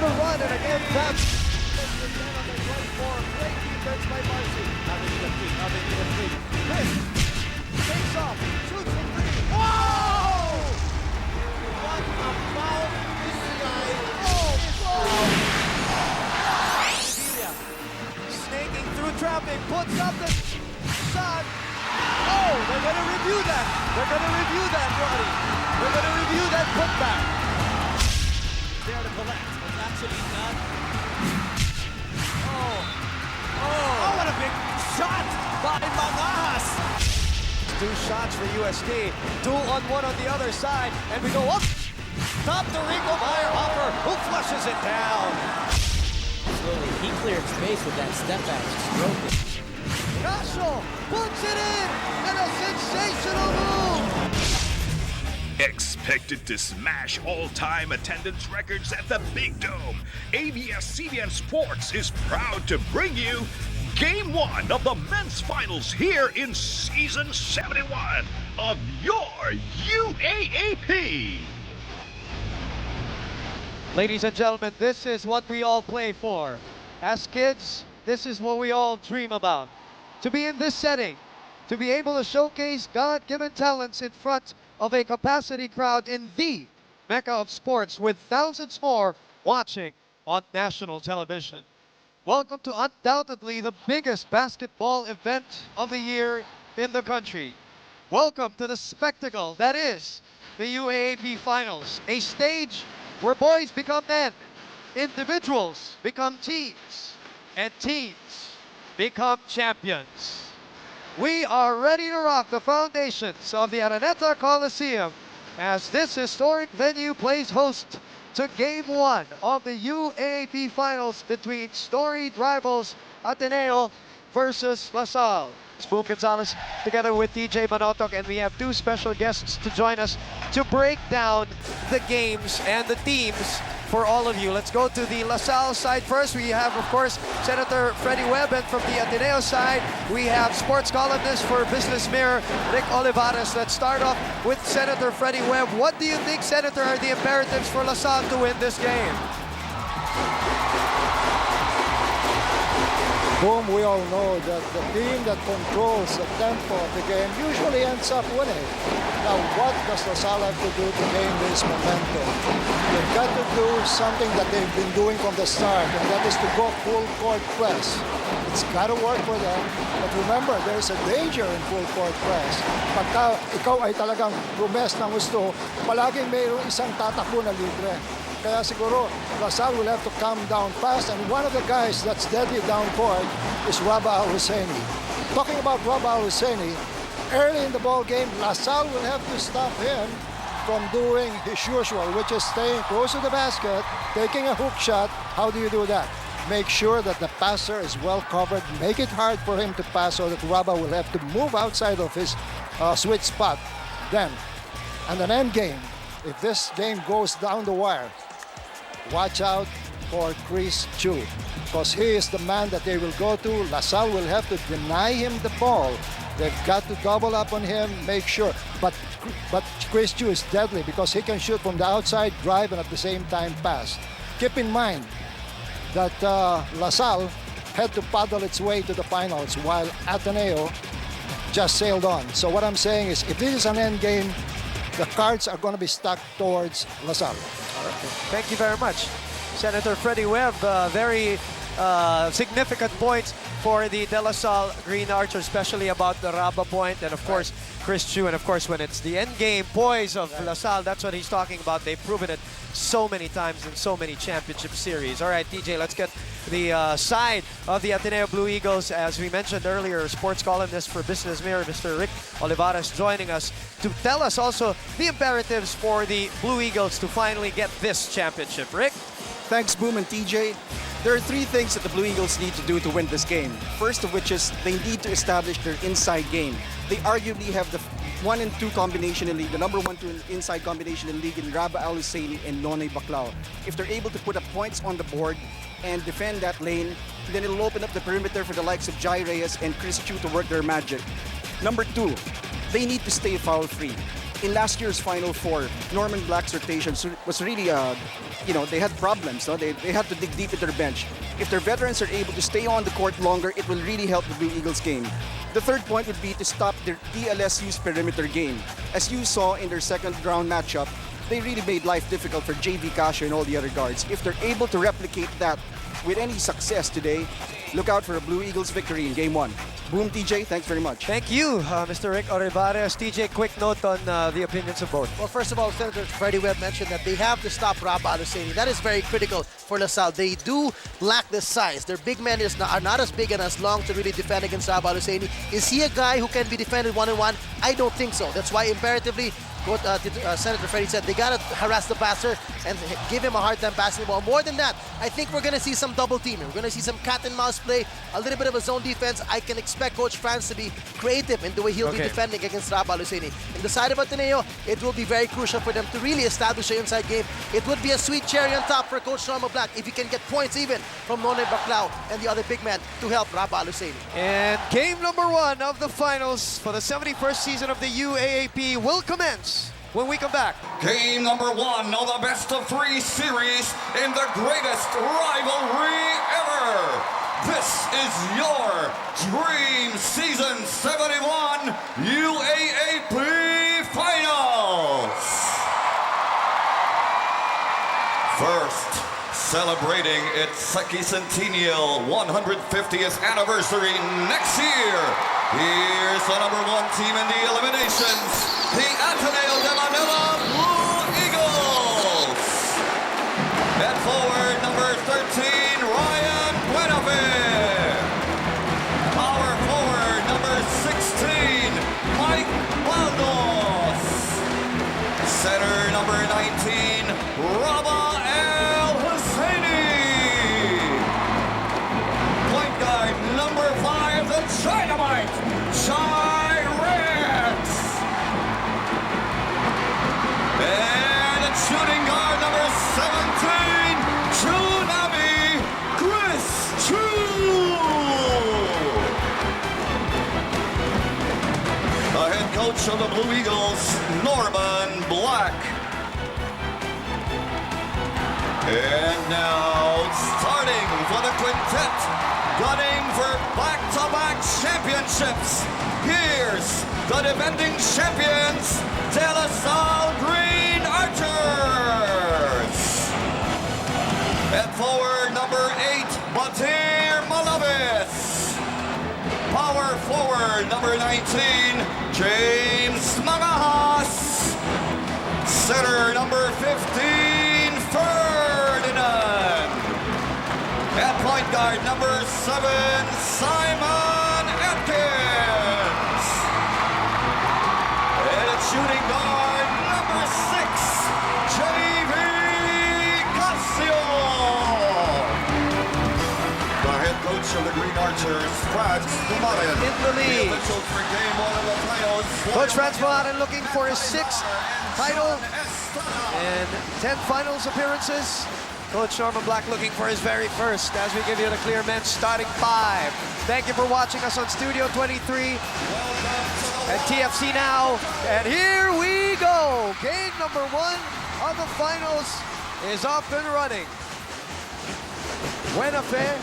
the run, and again, that's great defense by Marcy. Now they need a three. Chris takes off, shoots from three. Whoa! What about this guy? Snaking through traffic, puts up the shot. Oh, they're going to review that. Roddy. They're going to review that putback. There to collect. It's actually not. Oh, what a big shot by Mangas. 2 shots for USD. 2-on-1 on the other side. And we go up. Top to Rico Meyerhofer, who flushes it down. Slowly, he cleared space with that step back stroke. Gasol puts it in, and a sensational move. Expected to smash all-time attendance records at the Big Dome, ABS-CBN Sports is proud to bring you Game 1 of the men's finals here in Season 71 of your UAAP. Ladies and gentlemen, this is what we all play for. As kids, this is what we all dream about. To be in this setting, to be able to showcase God-given talents in front of a capacity crowd in the Mecca of sports with thousands more watching on national television. Welcome to undoubtedly the biggest basketball event of the year in the country. Welcome to the spectacle that is the UAAP Finals, a stage where boys become men, individuals become teams, and teams become champions. We are ready to rock the foundations of the Araneta Coliseum as this historic venue plays host to Game 1 of the UAAP Finals between storied rivals Ateneo versus LaSalle. Spoon Gonzalez together with DJ Manotok, and we have 2 special guests to join us to break down the games and the teams for all of you. Let's go to the LaSalle side first. We have, of course, Senator Freddie Webb, and from the Ateneo side, we have sports columnist for Business Mirror, Rick Olivares. Let's start off with Senator Freddie Webb. What do you think, Senator, are the imperatives for LaSalle to win this game? Boom, we all know that the team that controls the tempo of the game usually ends up winning. Now, what does LaSalle have to do to gain this momentum? They've got to do something that they've been doing from the start, and that is to go full court press. It's got to work for them. But remember, there's a danger in full court press. Pagka ikaw ay talagang rumes ng gusto, palaging mayroong isang tatakbo na libre. Kaya siguro, LaSalle will have to calm down fast, and one of the guys that's deadly down court is Rabeh Al Husseini. Talking about Rabeh Al Husseini, early in the ball game, LaSalle will have to stop him from doing his usual, which is staying close to the basket, taking a hook shot. How do you do that? Make sure that the passer is well covered, make it hard for him to pass so that Rabeh will have to move outside of his sweet spot. Then, and an end game, if this game goes down the wire, watch out for Chris Tiu, because he is the man that they will go to. LaSalle will have to deny him the ball. They've got to double up on him, make sure. But Chris Tiu is deadly because he can shoot from the outside, drive, and at the same time pass. Keep in mind that LaSalle had to paddle its way to the finals while Ateneo just sailed on. So what I'm saying is, if this is an end game, the cards are going to be stuck towards LaSalle. Thank you very much, Senator Freddie Webb. Very significant points for the De La Salle Green Archers, especially about the Rabeh point, and of course Chris Tiu, and of course when it's the end game poise of La Salle, that's what he's talking about. They've proven it so many times in so many championship series. All right, DJ, let's get the side of the Ateneo Blue Eagles. As we mentioned earlier, sports columnist for Business Mirror, Mr. Rick Olivares, joining us to tell us also the imperatives for the Blue Eagles to finally get this championship. Rick? Thanks, Boom and TJ. There are 3 things that the Blue Eagles need to do to win this game. First of which is they need to establish their inside game. They arguably have the 1 and 2 combination in the league, the number 1 2 inside combination in the league in Rabeh Al Husseini and Nonoy Baclao. If they're able to put up points on the board and defend that lane, then it'll open up the perimeter for the likes of Jai Reyes and Chris Tiu to work their magic. Number 2, they need to stay foul-free. in last year's Final Four, Norman Black's rotation was really, they had problems. No? They had to dig deep into their bench. If their veterans are able to stay on the court longer, it will really help the Blue Eagles game. The third point would be to stop their DLSU's perimeter game. As you saw in their second round matchup, they really made life difficult for JV Casio and all the other guards. If they're able to replicate that with any success today, look out for a Blue Eagles victory in Game 1. Boom, TJ, thanks very much. Thank you, Mr. Rick Orivares. TJ, quick note on the opinions of both. Well, first of all, Senator Freddie Webb mentioned that they have to stop Rabeh Al Husseini. That is very critical for LaSalle. They do lack the size. Their big men are not as big and as long to really defend against Rabeh Al Husseini. Is he a guy who can be defended one-on-one? I don't think so. That's why imperatively, what Senator Freddie said, they got to harass the passer and give him a hard time passing the ball. More than that, I think we're going to see some double teaming. We're going to see some cat and mouse play, a little bit of a zone defense. I can expect Coach Franz to be creative in the way he'll be defending against Rabeh Al Husseini. In the side of Ateneo, it will be very crucial for them to really establish an inside game. It would be a sweet cherry on top for Coach Norman Black if he can get points even from Nonoy Baclao and the other big men to help Rabeh Al Husseini. And game number 1 of the finals for the 71st season of the UAAP will commence when we come back. Game number 1 of the best-of-3 series in the greatest rivalry ever. This is your Dream Season 71 UAAP Finals. First, celebrating its sesquicentennial 150th anniversary next year. Here's the number 1 team in the eliminations, the Ateneo de Manila Blue Eagles. At forward, number 13, Ryan Buenafe. Power forward, number 16, Mike Baldos. Center, number 19, Rabeh Al Husseini. Point guard, number 5, the Dynamite, Jai Reyes. And at shooting guard, number 17, Tsunami, Chris Tiu. The head coach of the Blue Eagles, Norman Black. And now, starting for the quintet, gunning for back-to-back championships. Here's the defending champions, De La Salle Green Archers. At forward, number 8, Batir Malavis. Power forward, number 19, James Magahas. Center, number 15, Ferdinand. At point guard, number 7, Simon Atkins. And at shooting guard, number 6, JV Casio. The head coach of the Green Archers, Franz Pumarian. In the lead. The officials for game 1 of the finals. Coach Franz Pumarian looking for his 6th title and 10 finals appearances. Coach Norman Black looking for his very first as we give you the clear men's starting 5. Thank you for watching us on Studio 23 at TFC Now. And here we go. Game number 1 of the finals is up and running. Buenafe and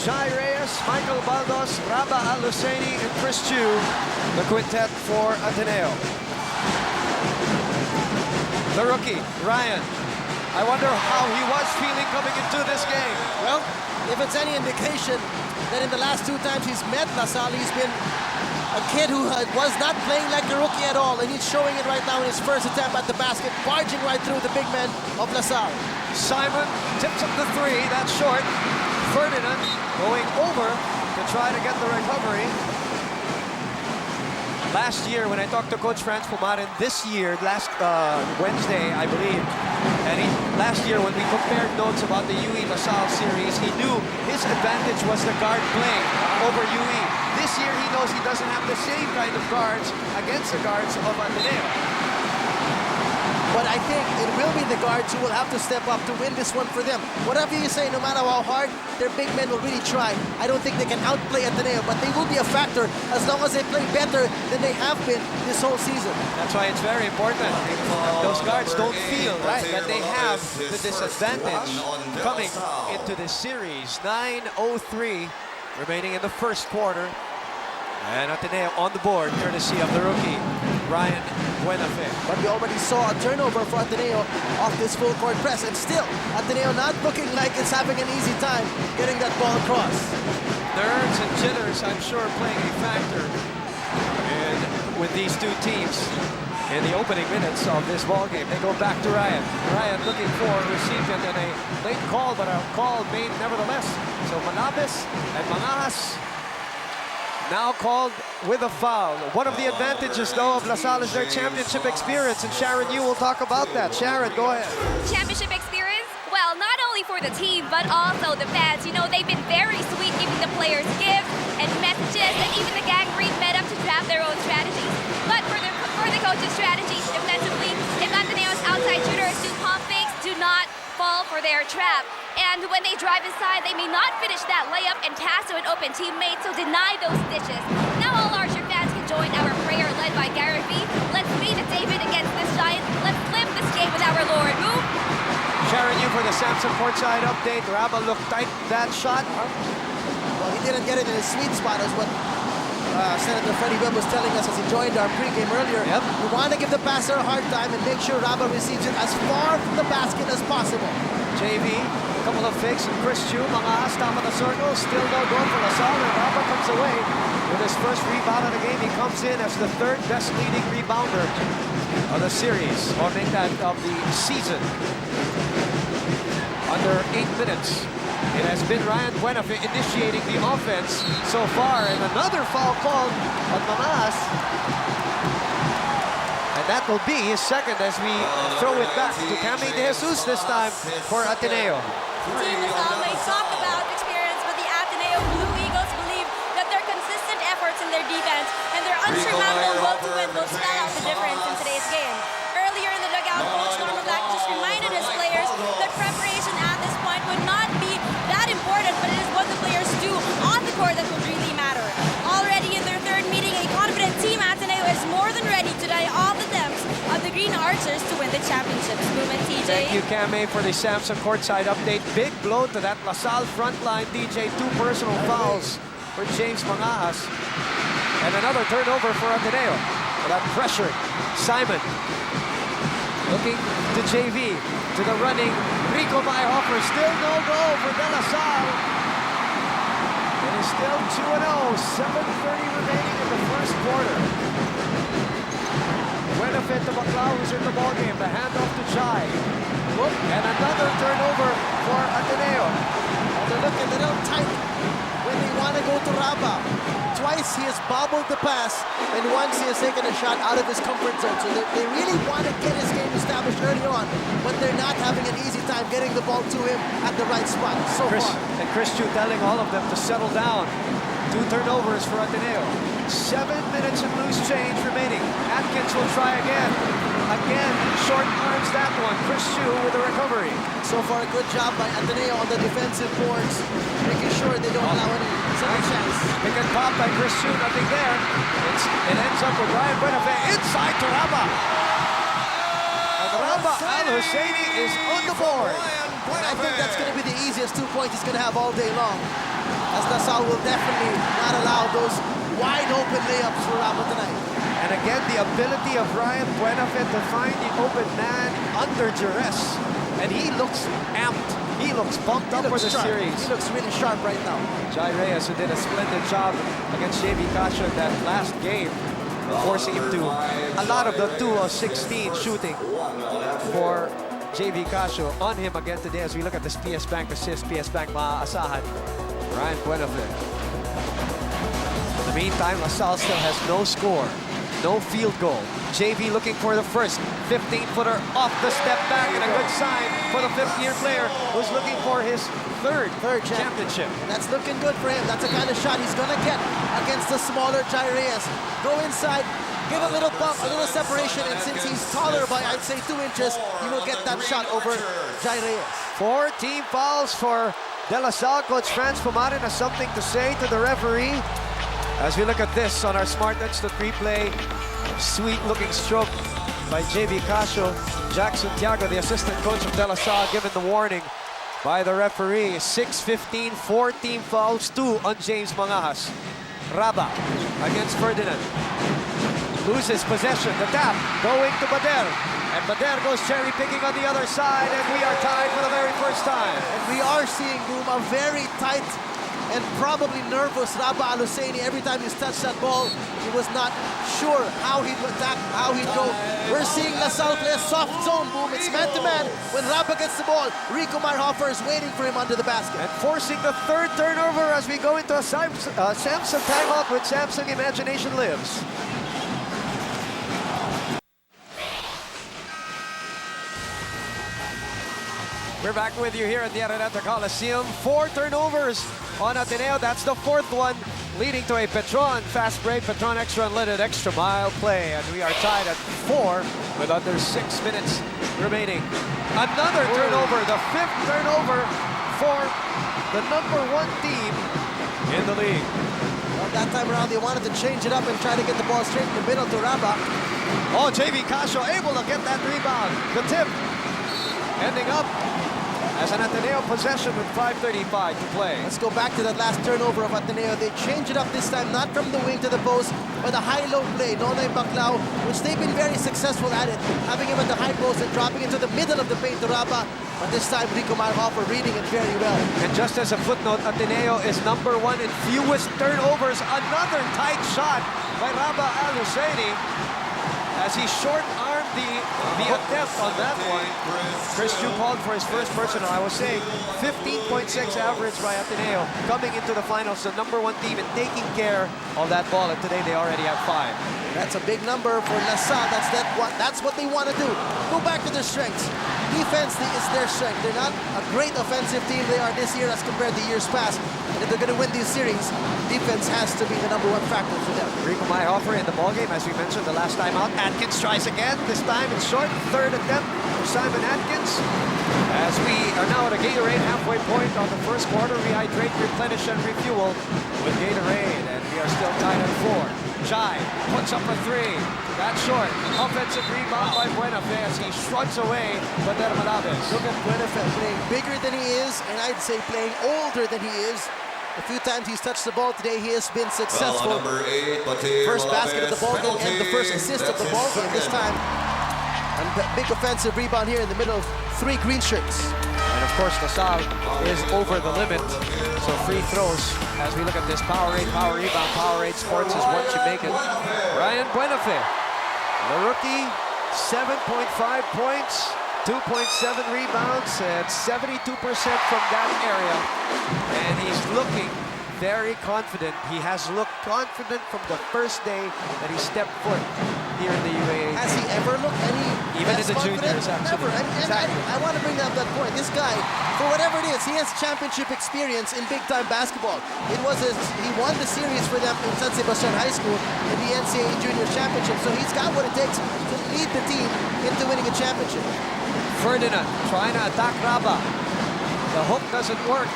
Jai Reyes, Michael Baldos, Rabeh Al Husseini, and Chris Tiu, the quintet for Ateneo. The rookie, Ryan. I wonder how he was feeling coming into this game. Well, if it's any indication that in the last 2 times he's met LaSalle, he's been a kid who was not playing like a rookie at all, and he's showing it right now in his first attempt at the basket, barging right through the big men of LaSalle. Simon tips up the 3, that's short. Ferdinand going over to try to get the recovery. Last year, when I talked to Coach Franz Pumarian, this year, last Wednesday, I believe, and last year when we compared notes about the UE LaSalle series, he knew his advantage was the guard play over UE. This year, he knows he doesn't have the same kind of guards against the guards of Ateneo. But I think it will be the guards who will have to step up to win this one for them. Whatever you say, no matter how hard, their big men will really try. I don't think they can outplay Ateneo, but they will be a factor as long as they play better than they have been this whole season. That's why it's very important. Those guards don't feel that they have the disadvantage coming into this series. 9:03 remaining in the first quarter. And Ateneo on the board, courtesy of the rookie, Ryan Buenafe. But we already saw a turnover for Ateneo off this full court press. And still, Ateneo not looking like it's having an easy time getting that ball across. Nerves and jitters, I'm sure, playing a factor with these two teams in the opening minutes of this ball game. They go back to Ryan. Ryan looking for a recipient and a late call, but a call made nevertheless. So Manabes and Manahas now called with a foul. One of the advantages, though, of La Salle is their championship experience, and Sharon, you will talk about that. Sharon, go ahead. Championship experience? Well, not only for the team, but also the fans. You know, they've been very sweet, giving the players gifts and messages, and even the gang met up to draft their own strategies. But for the coach's strategy defensively, if Ateneo's outside shooters do pump fakes, do not fall for their trap. And when they drive inside, they may not finish that layup and pass to an open teammate, so deny those dishes. Now all Archer fans can join our prayer led by Garrett V. Let's be the David against this giant. Let's live this game with our Lord. Move. Sharon, you for the Samson courtside update. Rabeh looked tight that shot. Well, he didn't get it in his sweet spot, as what Senator Freddie Webb was telling us as he joined our pregame earlier. Yep. We want to give the passer a hard time and make sure Rabeh receives it as far from the basket as possible. JV, a couple of fakes, and Chris Tiu, Mangas, top of the circle, still no goal for La Salle. Rabeh comes away with his first rebound of the game. He comes in as the third best leading rebounder of the series, or make that of the season. Under 8 minutes, it has been Ryan Buenafe initiating the offense so far, and another foul called on Mangas. And that will be his second as we throw it back to Cami De Jesus this time for Ateneo. Team Lasal may talk about experience, but the Ateneo Blue Eagles believe that their consistent efforts in their defense and their unsurmountable will to win will spell out the difference in today's game. Earlier in the dugout, Coach Norman Black just reminded his players that preparation at this point would not be that important, but it is what the players do on the court that will really matter. Already in their third meeting, a confident team Ateneo is more than ready to deny all the attempts of the Green Archers to win the championships. Movement, TJ. Thank you, Cami, for the Samson courtside update. Big blow to that La Salle front line. DJ, 2 personal fouls for James Mangas. And another turnover for Ateneo. Without pressure, Simon looking to JV, to the running Rico Bayhofer. Still no goal for De La Salle. It is still 2-0, 7:30 remaining in the first quarter. Buenafe to Baclao, who's in the ballgame. The handoff to Jai. And another turnover for Ateneo. And they're looking a little tight when they want to go to Rabeh. Twice he has bobbled the pass, and once he has taken a shot out of his comfort zone. So they really want to get his game established early on, but they're not having an easy time getting the ball to him at the right spot so far. And Chris Tiu telling all of them to settle down. 2 turnovers for Ateneo. 7 minutes and loose change remaining. Atkins will try again. Again, short arms that one. Chris Tiu with a recovery. So far, a good job by Ateneo on the defensive boards, making sure they don't allow any second chance. Pick and pop by Chris Tiu, nothing there. It ends up with Ryan Buenafe inside to Rabeh. And Rabeh Al Husseini is on the board. And I think that's going to be the easiest 2 points he's going to have all day long, as Nassau will definitely not allow those wide open layups for Rabeh tonight. And again, the ability of Ryan Buenafe to find the open man under duress. And he looks amped. He looks pumped up for the series. He looks really sharp right now. Jai Reyes, who did a splendid job against JV Casio in that last game, forcing him to a lot of the 2 of 16 shooting for JV Casio on him again today as we look at this PS Bank assist, PS Bank maaasahan. Ryan Buenafe. In the meantime, La Salle still has no score, no field goal. JV looking for the first 15-footer off the step back, and a good sign for the 5th-year player who's looking for his third championship. And that's looking good for him. That's the kind of shot he's going to get against the smaller Jai Reyes. Go inside, give a little bump, a little separation, and since he's taller by, I'd say, 2 inches, he will get that shot over Jai Reyes. 4 team fouls for De La Salle. Coach Franz Pumarin has something to say to the referee. As we look at this on our Smart Instant Replay, sweet-looking stroke by JV Casio. Jack Santiago, the assistant coach of De La Salle, given the warning by the referee. 6-15, 4 team fouls, 2 on James Mangahas. Rabeh against Ferdinand. Loses possession, the tap going to Bader. And Bader goes cherry-picking on the other side, and we are tied for the very first time. And we are seeing, Boom, a very tight and probably nervous Rabeh Al Husseini. Every time he's touched that ball, he was not sure how he'd attack, how he'd go. We're seeing LaSalle play a soft zone, Boom. It's man-to-man. When Rabeh gets the ball, Rico Meyerhofer is waiting for him under the basket. And forcing the 3rd turnover as we go into a Samsung timeout with Samsung Imagination Lives. We're back with you here at the Araneta Coliseum. 4 turnovers on Ateneo. That's the 4th one, leading to a Petron fast break. Petron extra unleaded extra mile play. And we are tied at 4 with under 6 minutes remaining. Another turnover, the 5th turnover for the #1 team in the league. Well, that time around, they wanted to change it up and try to get the ball straight in the middle to Rabeh. Oh, JV Casio able to get that rebound. The tip ending up as an Ateneo possession with 5:35 to play. Let's go back to that last turnover of Ateneo. They change it up this time, not from the wing to the post, but a high-low play. Nonoy Baclao, which they've been very successful at it, having him at the high post and dropping into the middle of the paint to Rabeh. But this time, Rico Meyerhofer reading it very well. And just as a footnote, Ateneo is #1 in fewest turnovers. Another tight shot by Rabeh Al Husseini as he short-armed the attempt on that one. Chris Tiu called for his first personal. I was saying 15.6 average by Ateneo coming into the finals, the #1 team and taking care of that ball. And today they already have 5. That's a big number for LaSalle. That's what they want to do. Go back to their strengths. Defense is their strength. They're not a great offensive team they are this year as compared to years past. And if they're going to win these series, defense has to be the #1 factor for them. Rico Meyerhofer in the ballgame, as we mentioned the last time out. Atkins tries again. This time it's short. 3rd attempt for Simon Atkins. As we are now at a Gatorade halfway point on the first quarter, rehydrate, replenish, and refuel with Gatorade. And we are still tied at 4. Jai puts up a 3. That's short. Offensive rebound by Buenafe as he shrugs away Bader Malaves. Look at Buenafe playing bigger than he is, and I'd say playing older than he is. A few times he's touched the ball today, he has been successful. First basket of the ball game and the first assist of the ball game this time. And big offensive rebound here in the middle of 3 green shirts. And of course, LaSalle is over the limit. So free throws as we look at this Powerade, Power Rebound, Powerade Sports is what you make it. Ryan Buenafe, the rookie, 7.5 points, 2.7 rebounds, and 72% from that area. And he's looking very confident. He has looked confident from the first day that he stepped foot here in the UAAP. Has he ever looked any even in less the confident? juniors? Absolutely. Never. And Exactly. I want to bring up that point. This guy, for whatever it is, he has championship experience in big-time basketball. He won the series for them in San Sebastian High School in the NCAA Junior Championship. So he's got what it takes to lead the team into winning a championship. Ferdinand trying to attack Rabeh. The hook doesn't work.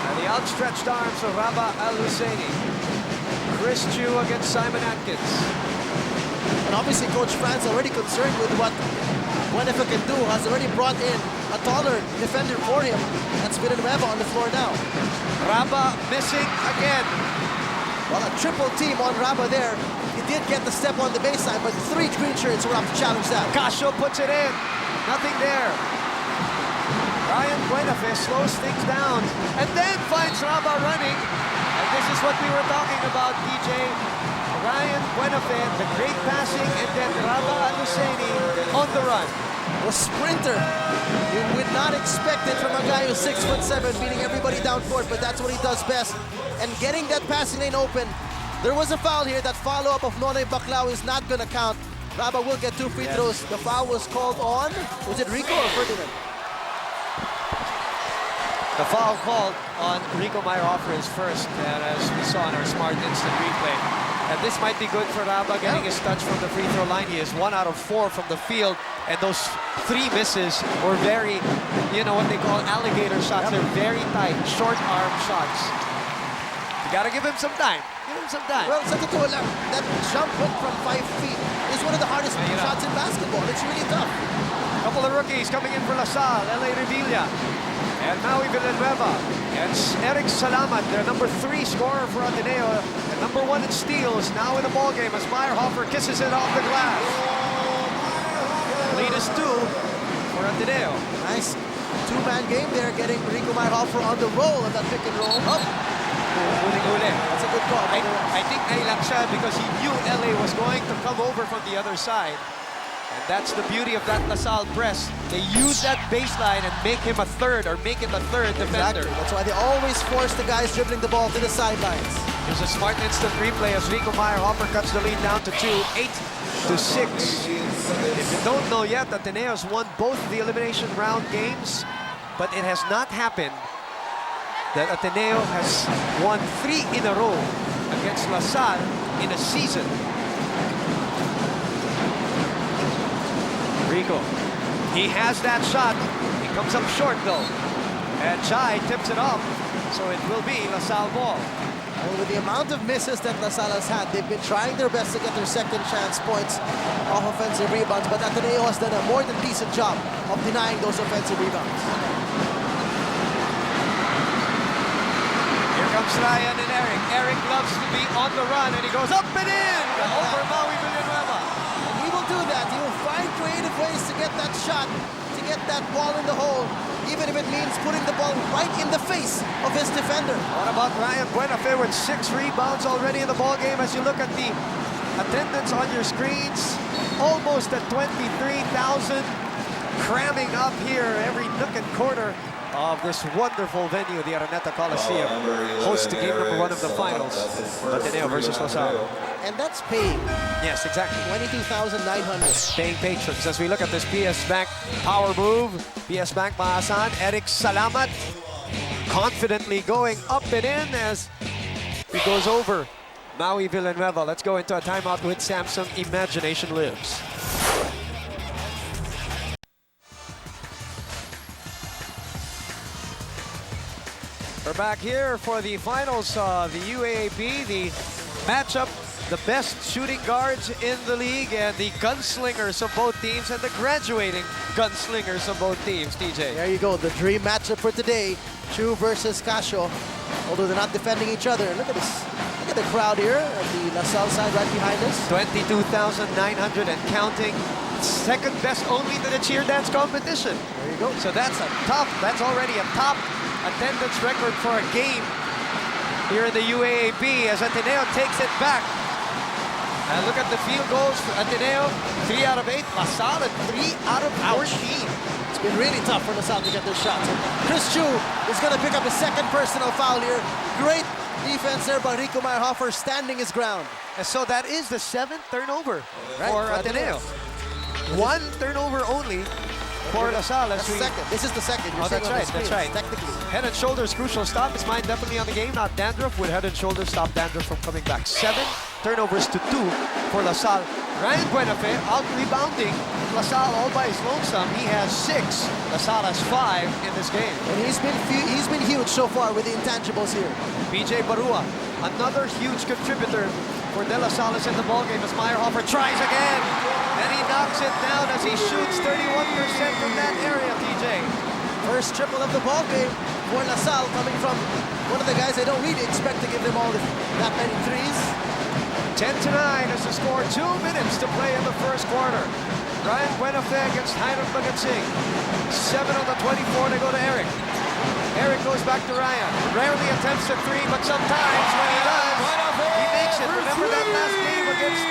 And the outstretched arms of Rabeh Al Husseini. Chris Tiu against Simon Atkins. And obviously Coach Franz already concerned with what Buenafe can do, has already brought in a taller defender for him. That's Villanueva on the floor now. Rabeh missing again. Well, a triple team on Rabeh there. He did get the step on the baseline, but 3 green shirts were up to challenge that. Casio puts it in. Nothing there. Ryan Buenafe slows things down and then finds Rabeh running. And this is what we were talking about, DJ. Ryan Buenafe, the great passing, and then Rabeh Al Husseini on the run. A sprinter. You would not expect it from a guy who's 6'7", beating everybody down court, but that's what he does best. And getting that passing lane open. There was a foul here. That follow-up of Nonoy Baclao is not going to count. Rabeh will get 2 free throws. The foul was called on, was it Rico or Ferdinand? The foul called on Rico Meyerhofer is first, and as we saw in our Smart Instant Replay. And this might be good for Rabeh getting his touch from the free throw line. He is 1 out of 4 from the field. And those 3 misses were very, you know, what they call alligator shots. They're very tight, short arm shots. You gotta give him some time. Give him some time. Well, sa totoo lang, that jump hook from 5 feet is one of the hardest shots in basketball. It's really tough. Couple of rookies coming in for La Salle, L.A. Revilla, and Maui Villanueva, and Eric Salamat, their number 3 scorer for Ateneo, and number 1 in steals, now in the ballgame as Meyerhofer kisses it off the glass. Lead is 2 for Ateneo. Nice 2-man game there, getting Rico Meyerhofer on the roll of that pick and roll. Up. That's a good call. I think nailang siya because he knew LA was going to come over from the other side. And that's the beauty of that La Salle press. They use that baseline and make him a third, or make it a third defender. Exactly. That's why they always force the guys dribbling the ball to the sidelines. There's a smart instant replay as Rico Meyerhofer cuts the lead down to 2, 8-6. If you don't know yet, Ateneo's won both the elimination round games, but it has not happened that Ateneo has won 3 in a row against La Salle in a season. Rico, he has that shot. He comes up short though. And Jai tips it off. So it will be La Salle ball. Well, with the amount of misses that La Salle has had, they've been trying their best to get their second chance points off offensive rebounds, but Ateneo has done a more than decent job of denying those offensive rebounds. Here comes Ryan and Eric. Eric loves to be on the run and he goes up and in over Maui Villanueva. And he will do that. He will find creative ways to get that shot, to get that ball in the hole, even if it means putting the ball right in the face of his defender. What about Ryan Buenafe with 6 rebounds already in the ball game? As you look at the attendance on your screens, almost at 23,000, cramming up here every nook and corner of this wonderful venue, the Araneta Coliseum, host to game number 1 of the finals, Ateneo versus La Salle. And that's paying. Yes, exactly. 22,900. Paying patrons. As we look at this PS Bank power move, PS Bank Maasan, Eric Salamat confidently going up and in as he goes over Maui Villanueva. Let's go into a timeout with Samsung. Imagination lives. We're back here for the finals, the UAAP, the matchup, the best shooting guards in the league and the gunslingers of both teams and the graduating gunslingers of both teams, TJ. There you go, the dream matchup for today, Chu versus Casio, although they're not defending each other. Look at this, look at the crowd here at the La Salle side right behind us. 22,900 and counting. Second best only to the cheer dance competition. There you go. So that's already a top attendance record for a game here in the UAAP as Ateneo takes it back. And look at the field goals for Ateneo, 3 out of 8. La Salle, 3 out of 14. It's been really tough for La Salle to get their shots. And Chris Tiu is going to pick up his second personal foul here. Great defense there by Rico Meyerhofer, standing his ground. And so that is the 7th turnover for Ateneo. 1 turnover only for La Salle. Second. This is the second. You're that's right, that's right. Technically. Head and Shoulders crucial stop. His mind definitely on the game, not dandruff. With Head and Shoulders stop dandruff from coming back. 7 turnovers to 2 for La Salle. Ryan Buenafe out rebounding La Salle all by his lonesome. He has 6. La Salle has 5 in this game. And he's been huge so far with the intangibles here. BJ Barua, another huge contributor for De La Salle in the ballgame as Meyerhofer tries again. And he knocks it down as he shoots 31% from that area, TJ. First triple of the ballgame for La Salle, coming from one of the guys I don't really expect to give them all that many threes. 10-9 is the score. 2 minutes to play in the first quarter. Ryan Buenafe against Hiram Bagatsing. 7 on the 24 to go to Eric. Eric goes back to Ryan. Rarely attempts a 3, but sometimes when he does, he makes it. Remember that last game against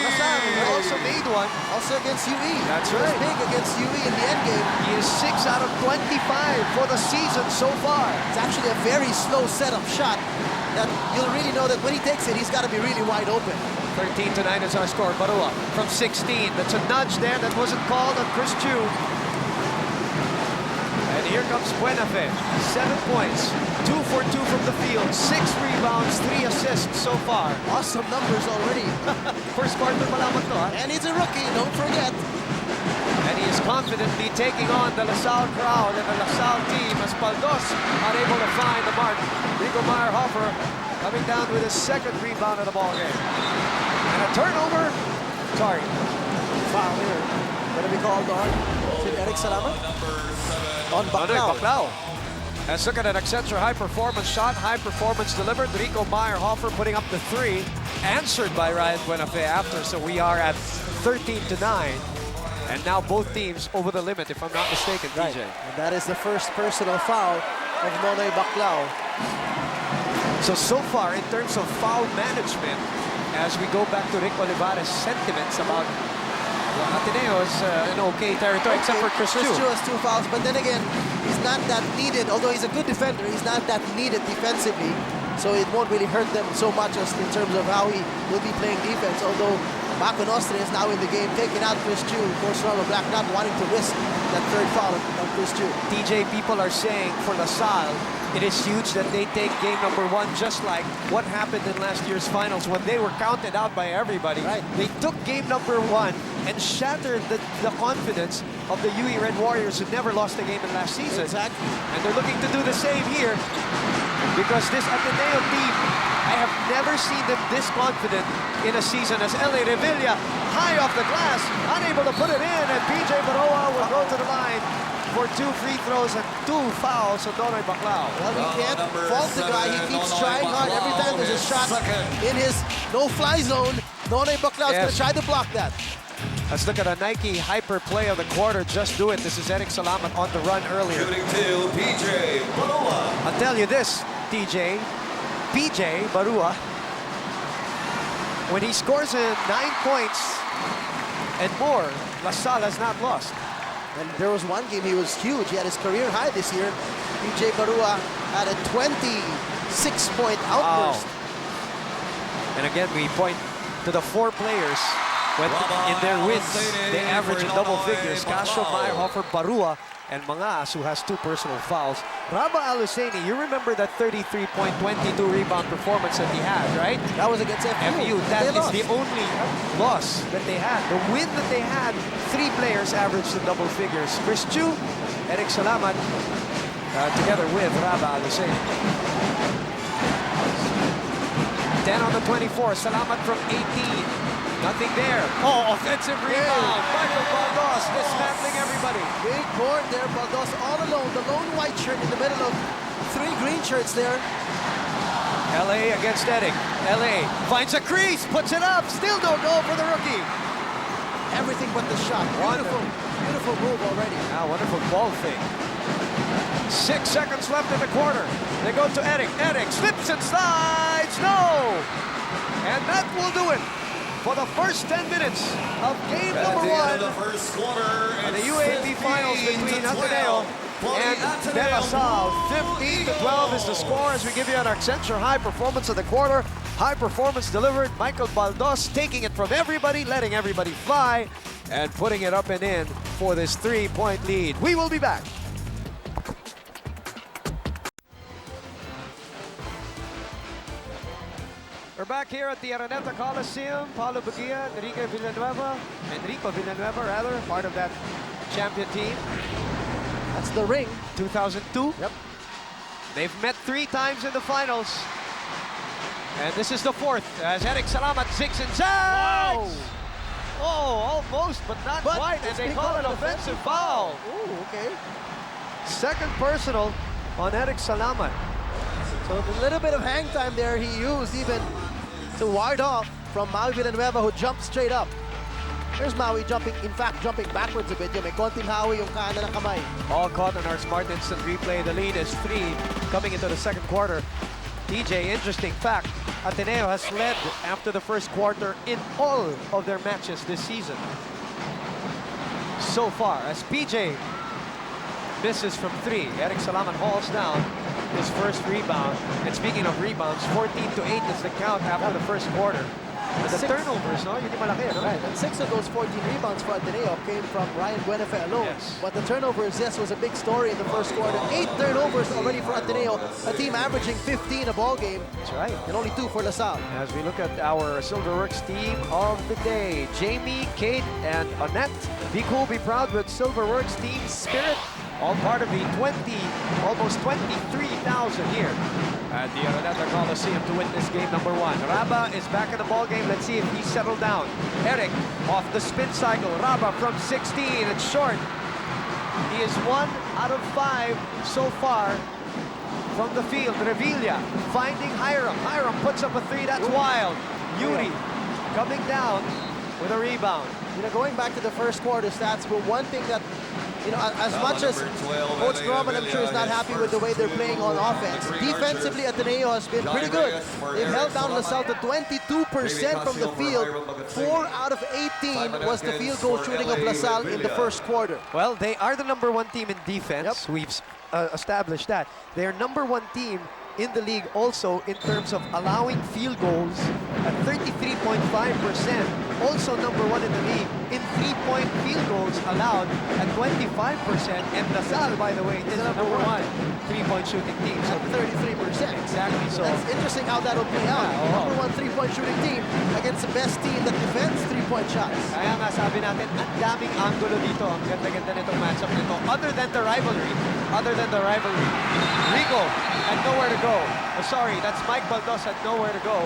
La Salle? He also made one. Also against UE. That's he right. was big against UE in the end game. He is 6 out of 25 for the season so far. It's actually a very slow setup shot that you'll really know that when he takes it, he's got to be really wide open. 13-9 is our score. Barua from 16. That's a nudge there that wasn't called on Chris Tiu. And he here comes Buenafe. 7 points, 2 for 2 from the field, 6 rebounds, 3 assists so far. Awesome numbers already. First quarter pa lamang to, ha? And he's a rookie, don't forget. And he is confidently taking on the LaSalle crowd and the LaSalle team as Baldos unable to find the mark. Rico Meyerhofer coming down with his second rebound of the ball game. And a turnover. Sorry. Foul here. Gonna be called on. Eric Salamat? On Nonoy Baclao. Baclao. Let's look at an Accenture high-performance shot. High-performance delivered. Rico Meyerhofer putting up the 3. Answered by Ryan Buenafe after. So we are at 13-9. And now both teams over the limit, if I'm not mistaken, Right. DJ. And that is the first personal foul of Nonoy Baclao. So far, in terms of foul management, as we go back to Rick Olivares' sentiments about Ateneo is in okay territory, except for Chris Tiu. Chris Tiu has 2 fouls, but then again, he's not that needed. Although he's a good defender, he's not that needed defensively. So it won't really hurt them so much as in terms of how he will be playing defense. Although Baco Nostra is now in the game, taking out Chris Tiu. Coach Rabeh Black not wanting to risk that third foul on Chris Tiu. DJ, people are saying for LaSalle, it is huge that they take game number 1, just like what happened in last year's finals when they were counted out by everybody. Right. They took game number 1 and shattered the confidence of the UE Red Warriors, who never lost a game in last season. Exactly. And they're looking to do the same here because this Ateneo team, I have never seen them this confident in a season as LA Revilla, high off the glass, unable to put it in, and PJ Baroa will go to the line for 2 free throws and 2 fouls on Nonoy Baclao. Well, we can't fault the guy. He keeps trying hard. Every time there's a shot in his no-fly zone, Nonoy Baclao is going to try to block that. Let's look at a Nike hyper play of the quarter. Just do it. This is Eric Salamat on the run earlier. Shooting 2, PJ Baroa. I'll tell you this, DJ, PJ Barua, when he scores 9 points and more, LaSalle has not lost. And there was one game he was huge. He had his career high this year. PJ Barua had a 26-point outburst. Wow. And again, we point to the 4 players when in their wins, they average in double figures. Castro, Meyerhofer, Barua, and Mangas, who has 2 personal fouls. Rabeh Al Husseini, you remember that 33-point, 22-rebound performance that he had, right? That was against FU. That is the only loss that they had. The win that they had, 3 players averaged in double figures. Chris Tiu, Eric Salamat, together with Rabeh Al Husseini. 10 on the 24, Salamat from 18. Nothing there. Oh, offensive rebound. Michael Baldos dismantling everybody. Big board there, Baldos all alone. The lone white shirt in the middle of 3 green shirts there. LA against Edding. LA finds a crease, puts it up. Still don't go for the rookie. Everything but the shot. Beautiful, beautiful move already. Wonderful ball fake. 6 seconds left in the quarter. They go to Edding. Edding slips and slides. No! And that will do it for the first 10 minutes of game number 1 of the first quarter of the UAAP finals between Ateneo and De La Salle. 15-12 is the score as we give you an Accenture high performance of the quarter. High performance delivered. Michael Baldos taking it from everybody, letting everybody fly, and putting it up and in for this 3-point lead. We will be back. We're back here at the Araneta Coliseum. Paulo Baguia, Enrico Villanueva, part of that champion team. That's the ring. 2002. Yep. They've met 3 times in the finals. And this is the 4th as Eric Salamat zigs and zags. Oh, almost, but not quite. And they call it offensive foul. Ooh, okay. Second personal on Eric Salamat. So the little bit of hang time there he used even to ward off from Maui Villanueva, who jumped straight up. There's Maui jumping, in fact, jumping backwards a bit. May konting hawi yung kanan ng kamay. All caught on our smart instant replay. The lead is 3 coming into the second quarter. DJ, interesting fact, Ateneo has led after the first quarter in all of their matches this season. So far, as PJ misses from 3, Eric Salamat hauls down his first rebound. And speaking of rebounds, 14-8 is the count after the first quarter. And the turnovers, no? Yun yung malaki, no? Right, and 6 of those 14 rebounds for Ateneo came from Ryan Buenafe alone. Yes. But the turnovers, yes, was a big story in the first quarter. 8 turnovers already for Ateneo, a team averaging 15 a ball game. That's right. And only 2 for LaSalle. As we look at our Silverworks team of the day, Jamie, Kate, and Annette. Be cool, be proud with Silverworks team spirit. All part of the almost 23,000 here at the Araneta Coliseum to win this game number 1. Rabeh is back in the ball game. Let's see if he's settled down. Eric off the spin cycle. Rabeh from 16. It's short. He is 1 out of 5 so far from the field. Revilla finding Hiram. Hiram puts up a 3. That's wild. Yuri coming down with a rebound. You know, going back to the first quarter stats, but one thing that, you know, as much as Coach Groman, I'm sure, is not happy with the way they're playing on offense, defensively, Ateneo has been pretty good. They've held down LaSalle to 22% from the field. 4 out of 18 was the field goal shooting of LaSalle in the first quarter. Well, they are the #1 team in defense. Yep. We've established that. They are #1 team in the league also in terms of allowing field goals at 33.5%. Also #1 in the league in 3-point field goals allowed at 25%. And LaSalle, by the way, is the #1 3-point shooting team. So At 33%. exactly. So That's interesting how that'll play out. #1 3-point shooting team against the best team that defends 3-point shots. kaya nga sabi natin, ang daming angulo dito. Ang ganda-ganda nitong matchup nito. Other than the rivalry, Rico had nowhere to go. Oh, sorry, that's Mike Baldos had nowhere to go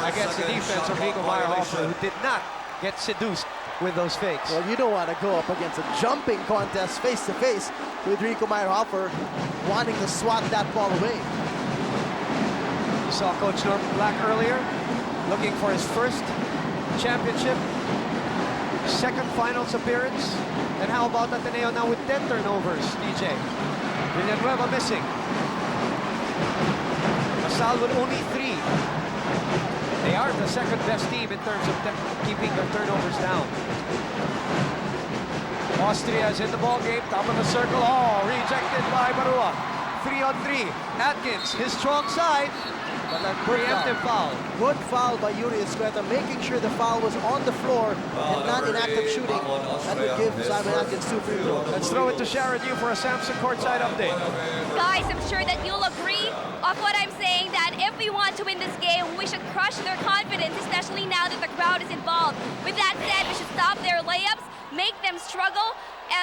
against the defense of Rico Meyerhofer, who did not get seduced with those fakes. Well, you don't want to go up against a jumping contest face-to-face with Rico Meyerhofer wanting to swat that ball away. You saw Coach Norman Black earlier, looking for his first championship, second finals appearance. And how about Ateneo now with 10 turnovers, DJ? Villanueva missing. LaSalle with only 3. They are the second best team in terms of keeping their turnovers down. Austria is in the ball game, top of the circle. Oh, rejected by Barua. 3-on-3. Atkins, his strong side, but a preemptive foul. Good foul by Yuri Escueta, making sure the foul was on the floor and not in active shooting. That would give Simon Atkins 2 free throws. Let's throw it to Sharon Yu for a Samson courtside update. Guys, I'm sure that you'll agree of what I'm saying, that if we want to win this game, we should crush their confidence, especially now that the crowd is involved. With that said, we should stop their layups, make them struggle.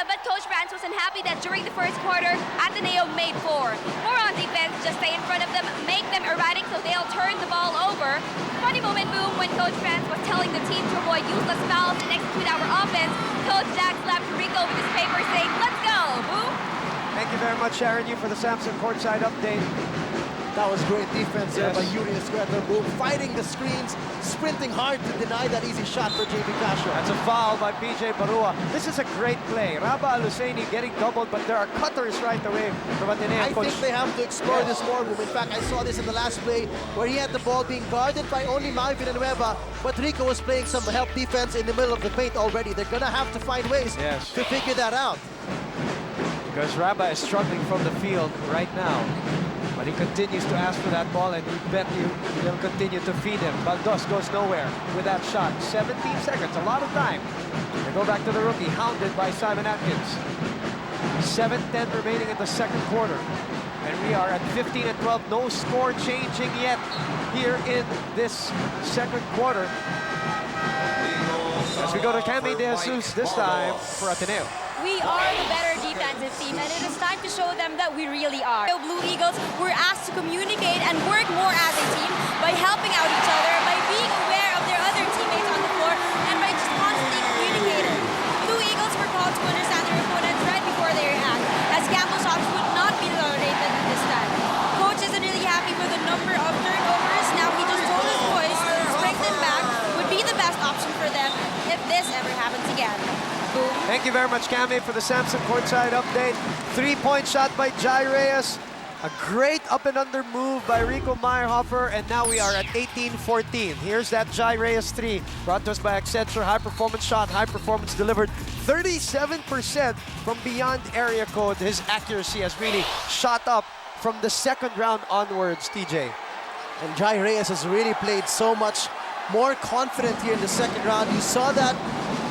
But Coach Franz wasn't happy that during the first quarter, Ateneo made 4. More on defense, just stay in front of them, make them erratic so they'll turn the ball over. Funny moment, boom, when Coach Franz was telling the team to avoid useless fouls and execute our offense. Coach Jack slapped Rico with his paper saying, let's go, boom. Thank you very much, Sharon Yu, for the Samson courtside update. That was great defense there Yes. by Yuri Escueta, boom, fighting the screens, sprinting hard to deny that easy shot for JB Castro. That's a foul by PJ Barua. This is a great play. Rabeh Al Husseini getting doubled, but there are cutters right away from Ateneo. I think they have to explore this more, boom. In fact, I saw this in the last play where he had the ball being guarded by only Mai Villanueva, but Rico was playing some help defense in the middle of the paint already. They're gonna have to find ways Yes. to figure that out. Because Rabeh is struggling from the field right now. But he continues to ask for that ball, and you bet you he'll continue to feed him. Baldos goes nowhere with that shot. 17 seconds, a lot of time. They go back to the rookie, hounded by Simon Atkins. 7:10 remaining in the second quarter. And we are at 15 and 12. No score changing yet here in this second quarter. As we go to Cami De Jesus this time for Ateneo. We are the better defensive team, and it is time to show them that we really are. The Blue Eagles were asked to communicate and work more as a team by helping out each other, by being aware of their other teammates on the floor, and by just constantly communicating. Blue Eagles were called to understand their opponents right before they react, as gamble shots would not be tolerated at this time. Coach isn't really happy with the number of turnovers. Now he just told his boys to strengthen back would be the best option for them if this ever happens again. Boom. Thank you very much, Cami, for the Samson courtside update. 3-point shot by Jai Reyes. A great up and under move by Rico Meyerhofer, and now we are at 18-14. Here's that Jai Reyes 3, brought to us by Accenture. High performance shot, high performance delivered. 37% from beyond area code. His accuracy has really shot up from the second round onwards, TJ. And Jai Reyes has really played so much more confident here in the second round. You saw that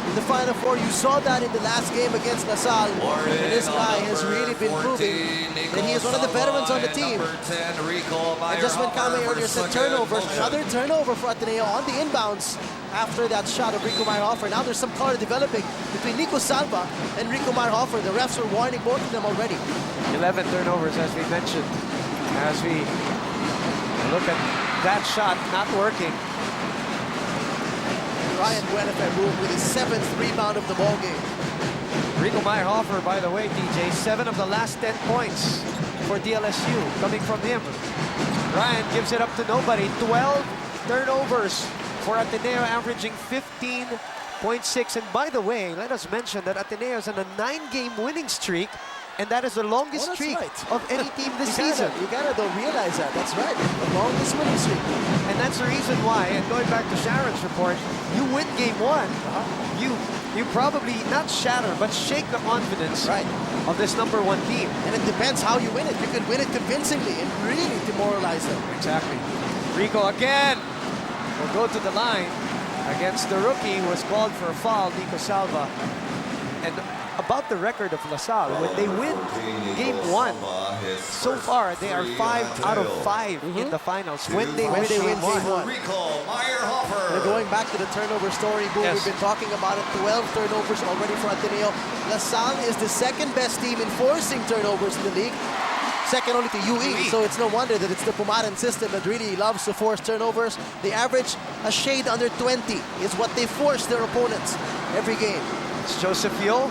in the Final Four. You saw that in the last game against La Salle. And this guy has really been proving that he is one of the veterans on the team. And just when Kame earlier said turnovers, another turnover for Ateneo on the inbounds after that shot of Rico Meyerhofer. Now there's some color developing between Nico Salva and Rico Meyerhofer. The refs were warning both of them already. 11 turnovers, as we mentioned. As we look at that shot not working. Ryan Buenafe with his 7th rebound of the ball game. Rico Meyerhofer, by the way, DJ, 7 of the last 10 points for DLSU coming from him. Ryan gives it up to nobody. 12 turnovers for Ateneo, averaging 15.6. And by the way, let us mention that Ateneo is on a 9-game winning streak, and that is the longest streak of any team this season. You gotta realize that. That's right. The longest winning streak. And that's the reason why, and going back to Sharon's report, you win game 1, you probably not shatter, but shake the confidence of this #1 team. And it depends how you win it. You can win it convincingly and really demoralize them. Exactly. Rico again will go to the line against the rookie who was called for a foul, Nico Salva. And about the record of La Salle, when they win game 1, so far they are 5 out of 5 in the finals. When they win game 1. They're going back to the turnover story, Boom. We've been talking about it. 12 turnovers already for Ateneo. La Salle is the second best team in forcing turnovers in the league. Second only to UE, so it's no wonder that it's the Pumaran system that really loves to force turnovers. They average a shade under 20 is what they force their opponents every game. It's Joseph Yule.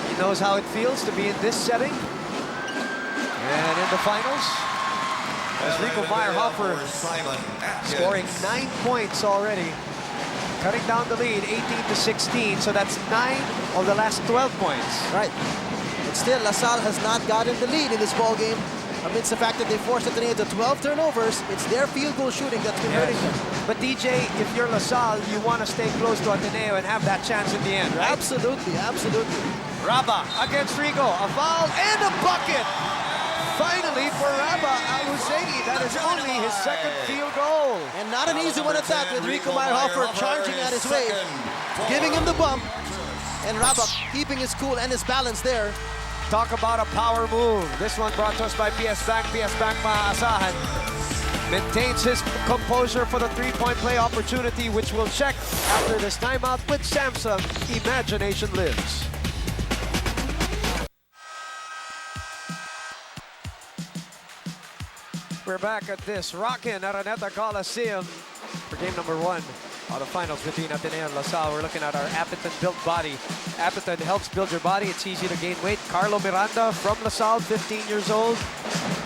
He knows how it feels to be in this setting. And in the finals, as Rico Meyerhofer scoring 9 points already, cutting down the lead 18-16, so that's 9 of the last 12 points. Right. But still, La Salle has not gotten the lead in this ball game. Amidst the fact that they forced Ateneo to 12 turnovers, it's their field goal shooting that's been hurting them. But DJ, if you're La Salle, you want to stay close to Ateneo and have that chance in the end, right? Absolutely, absolutely. Rabeh against Rico, a foul and a bucket! Finally for Rabeh Al Husseini, that is only his 2nd field goal. And not an easy one at that, with Rico Meyerhofer charging at his way, giving him the bump, and Rabeh keeping his cool and his balance there. Talk about a power move. This one brought to us by PS Bank. PS Bank Maasahan maintains his composure for the 3-point play opportunity, which we'll check after this timeout with Samsung. Imagination lives. We're back at this rockin' Araneta Coliseum for game #1 of the finals between Ateneo and La Salle. We're looking at our Apeton built body. Apeton helps build your body. It's easy to gain weight. Carlo Miranda from La Salle, 15 years old.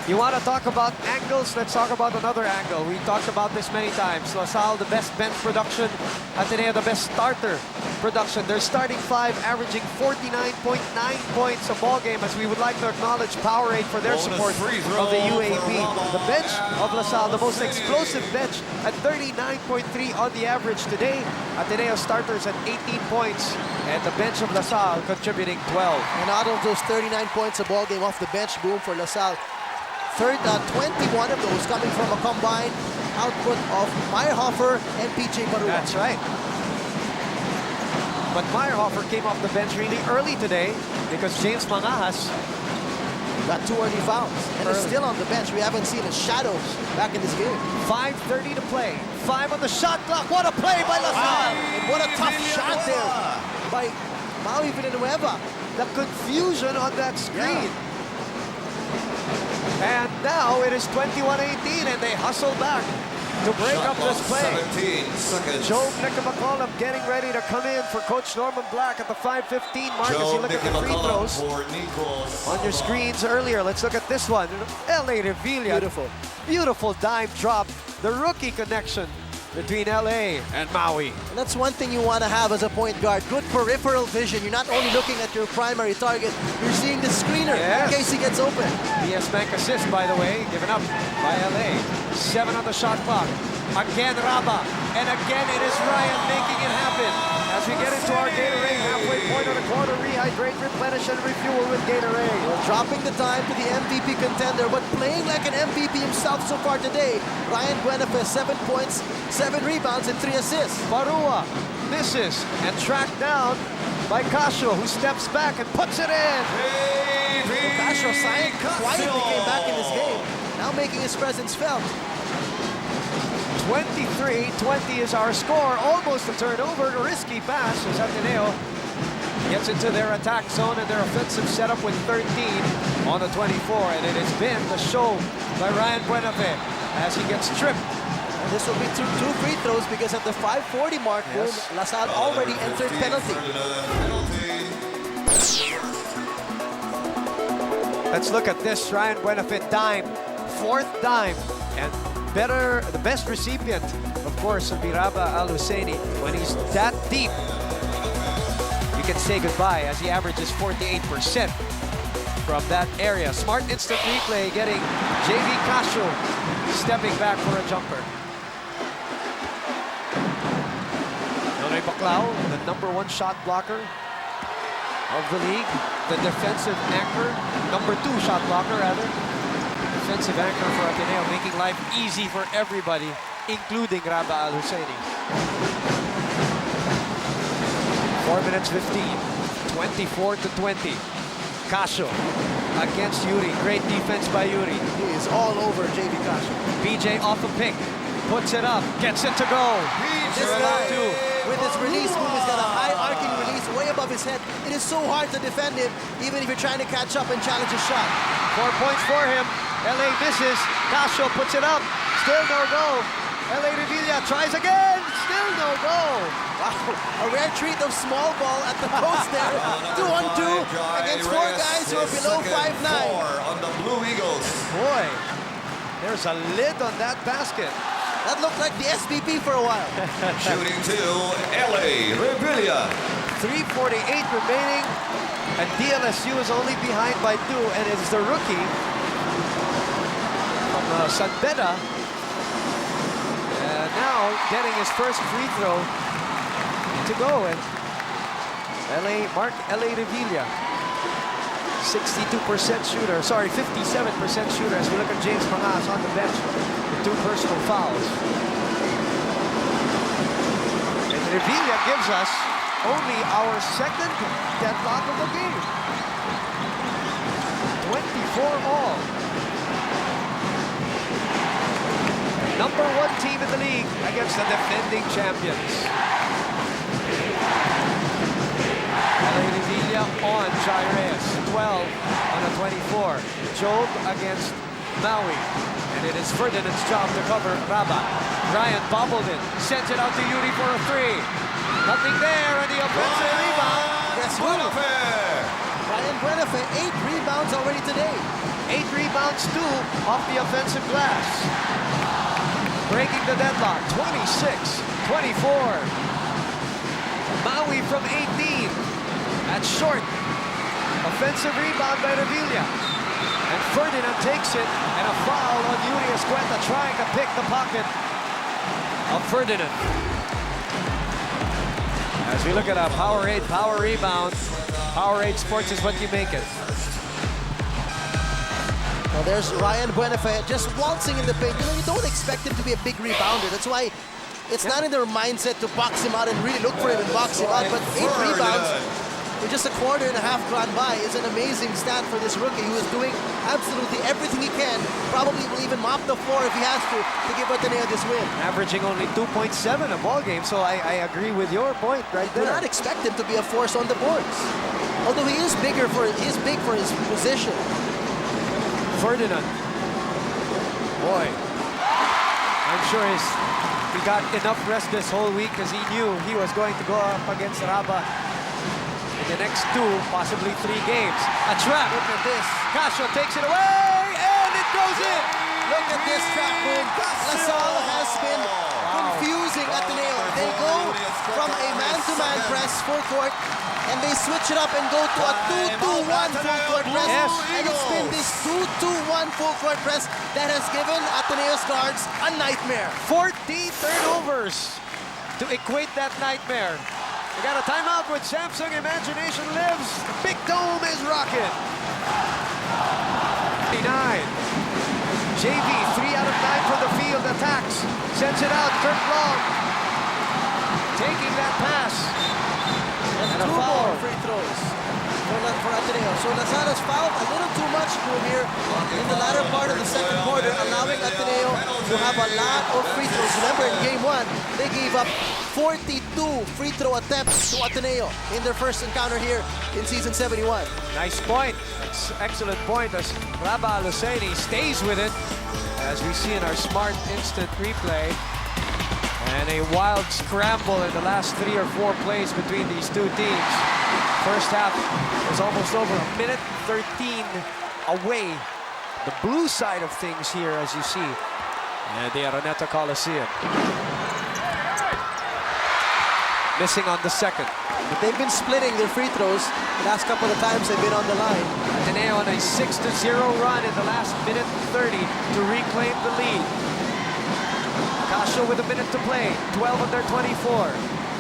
You want to talk about angles? Let's talk about another angle. We talked about this many times. La Salle, the best bench production. Ateneo, the best starter production. Their starting 5 averaging 49.9 points a ball game, as we would like to acknowledge Powerade for their support of the UAAP. The bench of La Salle, the most explosive bench at 39.3 on the average today. Ateneo starters at 18 points, and the bench of La Salle contributing 12. And out of those 39 points a ball game off the bench, Boom, for La Salle, 21 of those coming from a combined output of Meyerhofer and PJ Barua. That's right. But Meyerhofer came off the bench really early today because James Mangahas got 2 early fouls and is still on the bench. We haven't seen a shadow back in this game. 5:30 to play. 5 on the shot clock. What a play by La Salle. And what a tough shot there by Maui Villanueva. The confusion on that screen. And now it is 21-18, and they hustle back to break up this play. Joe McCollum getting ready to come in for Coach Norman Black at the 5:15 mark as you look at the free throws on your screens earlier. Let's look at this one. LA Revilla. Beautiful. Beautiful dime drop. The rookie connection between LA and Maui. And that's one thing you want to have as a point guard. Good peripheral vision. You're not only looking at your primary target, you're seeing the screener in case he gets open. PS Bank assist, by the way, given up by LA. 7 on the shot clock. Again, Rabeh. And again, it is Ryan making it happen. As we get into our Gatorade halfway point of the quarter, rehydrate, replenish, and refuel with Gatorade. Well, dropping the time to the MVP contender, but playing like an MVP himself so far today. Ryan Buenafe, 7 points, 7 rebounds, and 3 assists. Barua misses and tracked down by Casio, who steps back and puts it in. Casio quietly came back in this game, now making his presence felt. 23-20 is our score. Almost a turnover. A risky pass as Ateneo gets into their attack zone and their offensive setup with 13 on the 24. And it has been the show by Ryan Buenafe as he gets tripped. And this will be two free throws because at the 5:40 mark, Yes. LaSalle already entered penalty. Let's look at this. Ryan Buenafe dime, 4th dime, and the best recipient, of course, will be Rabeh Al Husseini. When he's that deep, you can say goodbye as he averages 48% from that area. Smart instant replay getting JV Casio stepping back for a jumper. Nonoy Baclao, the #1 shot blocker of the league, the defensive anchor, #2 shot blocker rather. Defensive anchor for Ateneo, making life easy for everybody, including Rabeh Al Husseini. 4 minutes 15, 24-20. Casio against Yuri. Great defense by Yuri. He is all over JV Casio. BJ off the pick, puts it up, gets it to go. This guy, with his release move, he's got a high arcing release way above his head. It is so hard to defend him, even if you're trying to catch up and challenge his shot. 4 points for him. LA misses. Casio puts it up. Still no go. LA Revilla tries again. Still no go. Wow, a rare treat of small ball at the post there. 2-on-2 against 4 guys who are below 5'9". On the Blue Eagles. Boy, there's a lid on that basket. That looked like the SPP for a while. Shooting to LA Revilla. 3:48 remaining, and DLSU is only behind by 2, and it's the rookie from San Beda now getting his first free throw to go, and LA Revilla, 62% shooter, sorry, 57% shooter as we look at James Mangas on the bench with 2 personal fouls. And Revilla gives us only our 2nd deadlock of the game. 24 all. #1 team in the league against the defending champions. LA Revilla on Jai Reyes, 12 on a 24. Job against Maui. And it is Ferdinand's job to cover Rabeh. Ryan bobbled it, sends it out to Yuri for a 3. Nothing there, and the offensive rebound. Guess who? Ryan Buenafe, 8 rebounds already today. 8 rebounds, 2 off the offensive glass. Breaking the deadlock, 26-24. Maui from 18. That's short. Offensive rebound by Revilla. And Ferdinand takes it, and a foul on Yuri Escueta trying to pick the pocket of Ferdinand. As we look at a Power 8 power rebound, Power 8 Sports is what you make it. Well, there's Ryan Buenafe just waltzing in the paint. You know, you don't expect him to be a big rebounder. That's why it's not in their mindset to box him out and really look for him and box him out. But 8 rebounds with just a quarter and a half gone by is an amazing stat for this rookie who is doing absolutely everything he can. Probably will even mop the floor if he has to give Ateneo this win. Averaging only 2.7 a ball game, so I agree with your point right there. Do not expect him to be a force on the boards. Although he is big for his position. Ferdinand. Boy, I'm sure he got enough rest this whole week because he knew he was going to go up against Rabeh in the next 2, possibly 3 games. A trap. Look at this. Casio takes it away, and it goes in. Look at this trap move. LaSalle has been confusing Ateneo. They go from a man-to-man two-man press full court, and they switch it up and go to a 2-2-1 full court press. Yes. And it's been this 2-2-1 full court press that has given Ateneo's guards a nightmare. 14 turnovers to equate that nightmare. We got a timeout with Samsung. Imagination lives. The big dome is rocking. 9. JV, 3 out of 9 from the field. Attacks. Sends it out. Kirk Long taking that pass. And a two foul. more free throws for Ateneo. So Lazara's fouled a little too much here in the latter part of the second quarter, allowing Ateneo to have a lot of free throws. Remember, in game 1, they gave up 42 free throw attempts to Ateneo in their first encounter here in season 71. Nice point. It's excellent point as Rabeh Al Husseini stays with it, as we see in our smart instant replay. And a wild scramble in the last 3 or 4 plays between these two teams. First half was almost over, a minute 13 away. The blue side of things here, as you see, and the Araneta Coliseum. Missing on the second. But they've been splitting their free throws the last couple of times they've been on the line. Ateneo on a 6-0 run in the last minute 30 to reclaim the lead. Casio with a minute to play, 12 under 24.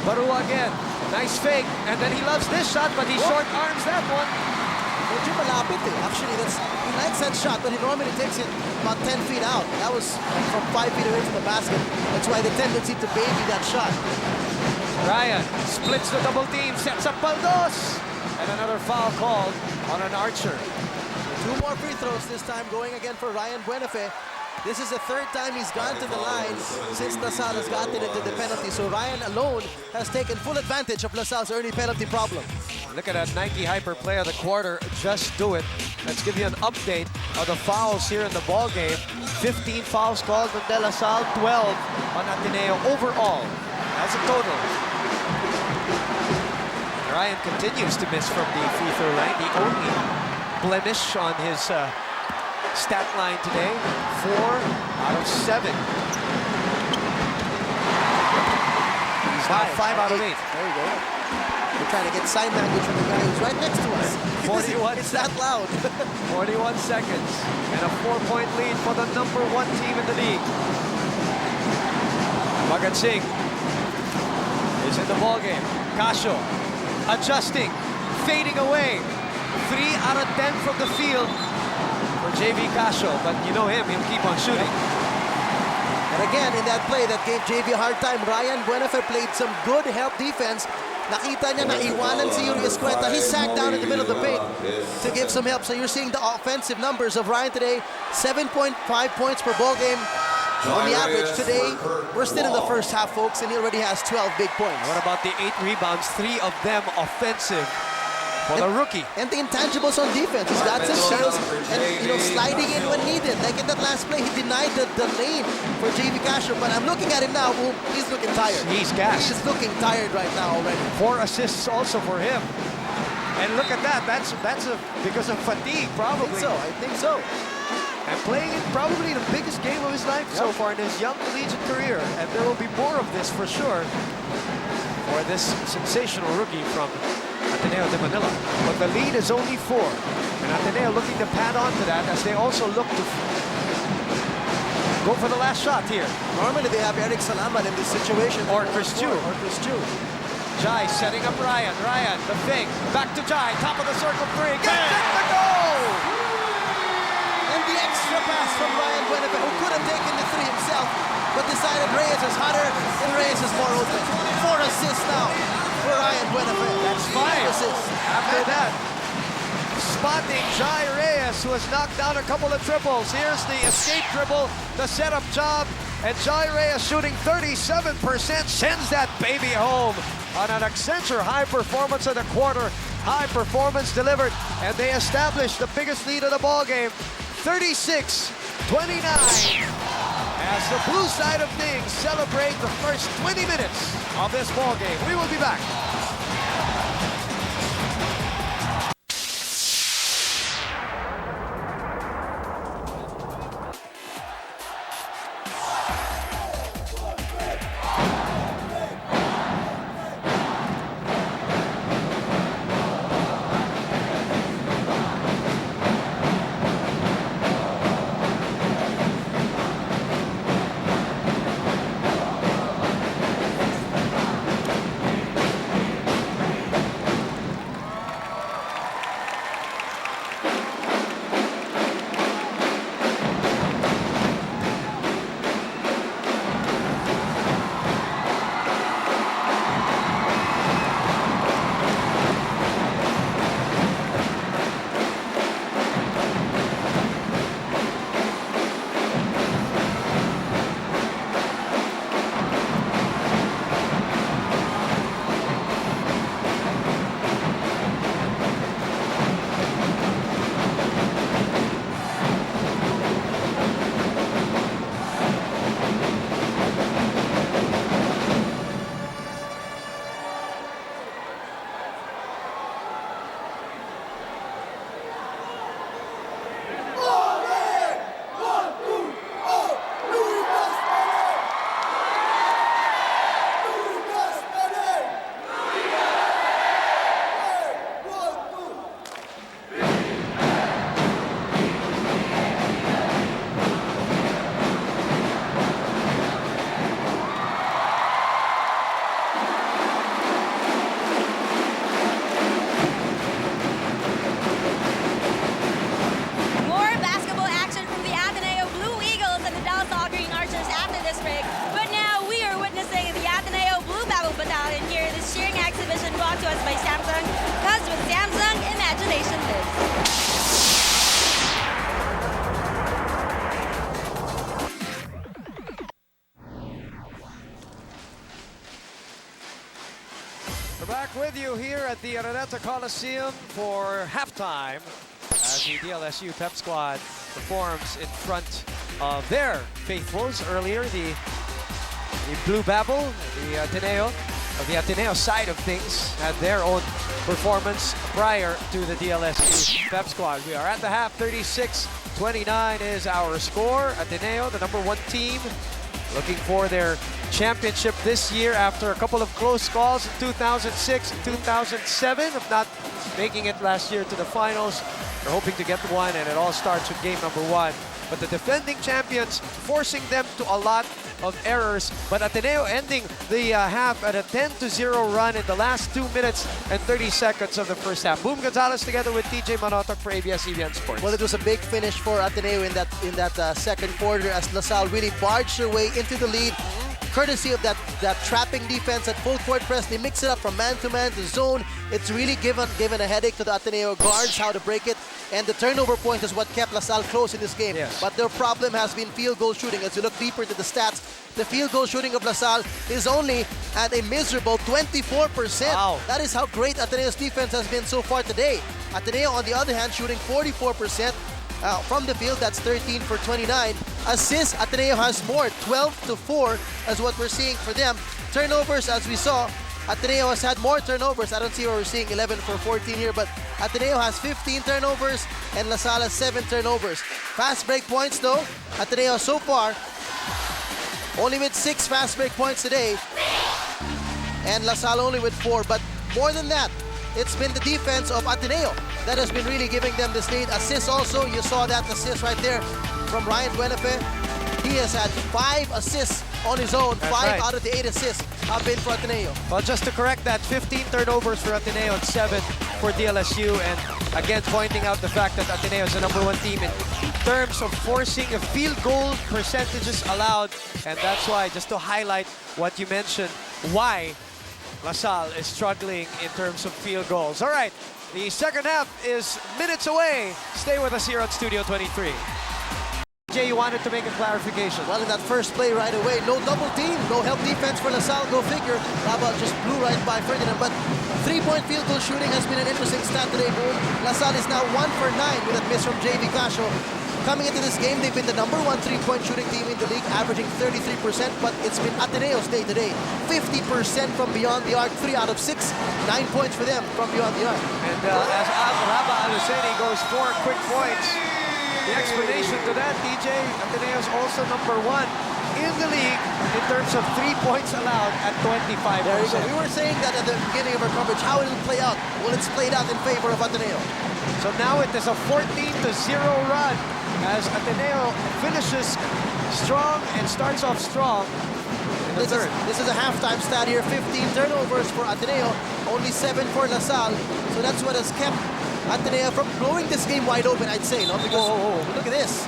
Barua again, nice fake, and then he loves this shot, but he short arms that one. Medyo malapit eh. Actually, he likes that shot, but he normally takes it about 10 feet out. That was from 5 feet away from the basket. That's why the tendency to baby that shot. Ryan splits the double team, sets up Baldos, and another foul called on an Archer. 2 more free throws this time, going again for Ryan Buenafe. This is the 3rd time he's gone to the line since LaSalle has gotten into the penalty. So Ryan alone has taken full advantage of LaSalle's early penalty problem. Look at that Nike Hyper play of the quarter. Just do it. Let's give you an update of the fouls here in the ball game. 15 fouls called on De La Salle, 12 on Ateneo overall. That's a total. Ryan continues to miss from the free throw line. The only blemish on his stat line today, 4 out of 7. He's now 5 out of 8. There you go. We're trying to get sign language from the guy who's right next to us. 41 It's that loud. 41 seconds and a 4-point lead for the number 1 team in the league. Bhagat Singh is in the ballgame. Casio adjusting, fading away. 3 out of 10 from the field for JV Casio, but you know him, he'll keep on shooting. And again, in that play that gave JV a hard time, Ryan Buenafe played some good help defense. Nakita niya na iwanan si Yuri Escueta. He sagged down in the middle of the paint to give some help. So you're seeing the offensive numbers of Ryan today. 7.5 points per ball game on the average. Today, we're still in the first half, folks, and he already has 12 big points. What about the 8 rebounds, 3 of them offensive for the rookie? And the intangibles on defense. He's got some skills and, sliding in when needed. Like in that last play, he denied the lane for JV Casio. But I'm looking at him now. Oh, he's looking tired. He's gassed. He's looking tired right now already. 4 assists also for him. And look at that. That's because of fatigue, probably. I think so. And playing in probably the biggest game of his life so far in his young collegiate career. And there will be more of this for sure for this sensational rookie from Ateneo de Manila. But the lead is only 4. And Ateneo looking to pad on to that as they also look to go for the last shot here. Normally they have Eric Salamat in this situation. Or Chris Tiu. Jai setting up Ryan. Ryan, the fake. Back to Jai. Top of the circle 3. Gets it to go! And the extra pass from Ryan Buenafe, who could have taken the 3 himself, but decided Reyes is hotter and Reyes is more open. 4 assists now for Ryan Buenafe. That's 5 assists. After that, spotting Jai Reyes, who has knocked down a couple of triples. Here's the escape dribble, the setup job, and Jai Reyes shooting 37%, sends that baby home on an Accenture high performance of the quarter. High performance delivered, and they establish the biggest lead of the ball game, 36-29. As the blue side of things celebrate the first 20 minutes of this ball game. We will be back. to us by Samsung, because with Samsung, imagination lives. We're back with you here at the Araneta Coliseum for halftime as the DLSU Pep Squad performs in front of their faithfuls. Earlier, the Blue Babel, the Ateneo side of things, had their own performance prior to the DLSU Pep Squad. We are at the half. 36-29 is our score. Ateneo, the #1 team, looking for their championship this year after a couple of close calls in 2006 and 2007 of not making it last year to the finals. They're hoping to get one, and it all starts with game #1. But the defending champions forcing them to a lot of errors, but Ateneo ending the half at a 10-0 run in the last 2 minutes and 30 seconds of the first half. Boom Gonzalez together with TJ Manotok for ABS-CBN Sports. Well, it was a big finish for Ateneo in that second quarter as LaSalle really barged their way into the lead. Courtesy of that trapping defense at full court press, they mix it up from man-to-man to zone. It's really given a headache to the Ateneo guards how to break it, and the turnover point is what kept LaSalle close in this game. Yes. But their problem has been field goal shooting. As you look deeper into the stats, the field goal shooting of LaSalle is only at a miserable 24%. Wow. That is how great Ateneo's defense has been so far today. Ateneo, on the other hand, shooting 44%. From the field, that's 13 for 29. Assists, Ateneo has more, 12-4 is what we're seeing for them. Turnovers, as we saw, Ateneo has had more turnovers. I don't see where we're seeing 11 for 14 here, but Ateneo has 15 turnovers and LaSalle has 7 turnovers. Fast break points though, Ateneo so far only with 6 fast break points today, and LaSalle only with 4. But more than that, it's been the defense of Ateneo that has been really giving them this lead. Assists also, you saw that assist right there from Ryan Buenafe. He has had 5 assists on his own. That's 5 right. out of the 8 assists have been for Ateneo. Well, just to correct that, 15 turnovers for Ateneo and 7 for DLSU. And again, pointing out the fact that Ateneo is the #1 team in terms of forcing a field goal percentages allowed. And that's why, just to highlight what you mentioned, why LaSalle is struggling in terms of field goals. All right, the second half is minutes away. Stay with us here on Studio 23. Jay, you wanted to make a clarification. Well, in that first play right away, no double team, no help defense for LaSalle, go figure. Rabeh just blew right by Ferdinand, but 3-point field goal shooting has been an interesting stat today, Boom. LaSalle is now 1 for 9 with a miss from JV Casio. Coming into this game, they've been the #1 3-point shooting team in the league, averaging 33%, but it's been Ateneo's day today. 50% from beyond the arc, 3 out of 6, 9 points for them from beyond the arc. And as Rabeh Al Husseini goes 4 quick points, the explanation to that, TJ, Ateneo is also #1 in the league in terms of 3 points allowed at 25%. There you go. We were saying that at the beginning of our coverage, how it will play out. Well, it's played out in favor of Ateneo. So now it is a 14-0 run as Ateneo finishes strong and starts off strong in the third. This is a halftime stat here. 15 turnovers for Ateneo, only 7 for LaSalle. So that's what has kept Ateneo from blowing this game wide open, I'd say. No? Because look at this.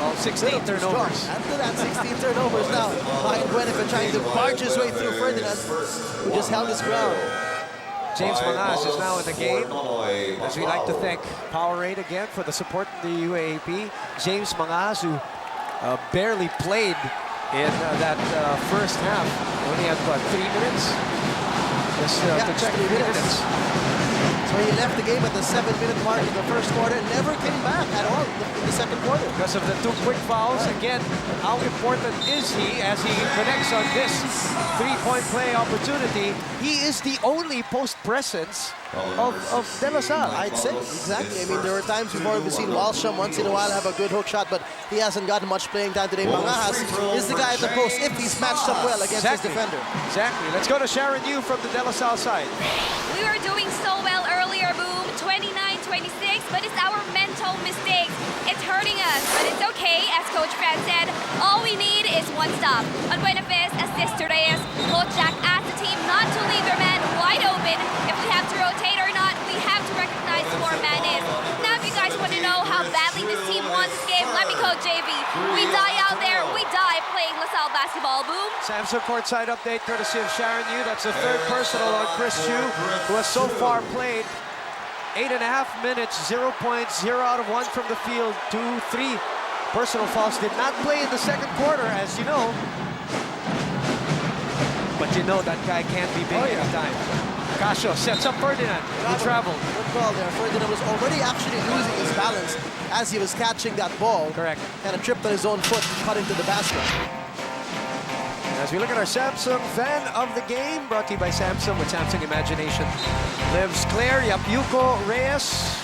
Oh, 16 turnovers. After that, 16 turnovers now. Ryan Buenafe trying to barge his way through Ferdinand, who just held his ground. James Mangas is now in the game, as we like to thank Powerade again for the support in the UAAP. James Mangas, who barely played in that first half, only had, what, 3 minutes? Just to check, 3 minutes. So he left the game at the 7-minute mark in the first quarter and never came back at all in the second quarter. Because of the 2 quick fouls. Again, how important is he as he connects on this 3-point play opportunity? He is the only post presence of De La Salle. I'd say, exactly. I mean, there were times before we've seen Walsham once in a while have a good hook shot, but he hasn't gotten much playing time today. Mangas is the guy at the post if he's matched up well against his defender. Exactly. Let's go to Sharon Yu from the De La Salle side. We were doing so well earlier, Boom. 29-26, but it's our mental mistakes. It's hurting us, but it's okay. As Coach Fran said, all we need is one stop. On Buenafe's assist to Reyes, Coach Jack asked the team not to leave their man wide open. If we have to rotate or not, we have to recognize who our man is. Now, if you guys want to know how badly this team wants this game, let me coach JV. We die out there. We die playing LaSalle basketball. basketball. Boom. Samsung courtside update courtesy of Sharon Yu. That's the third personal on Chris Tiu, who has so far played 8.5 minutes, 0 points, 0 out of 1 from the field, 2, 3 personal fouls. Did not play in the second quarter, as you know. But you know that guy can't be big anytime. Casio sets up Ferdinand. He traveled. Good call there. Ferdinand was already actually losing his balance as he was catching that ball. Correct. Kind of tripped on his own foot and cut into the basket. As we look at our Samsung fan of the game, brought to you by Samsung, with Samsung Imagination lives Claire Yapyuko Reyes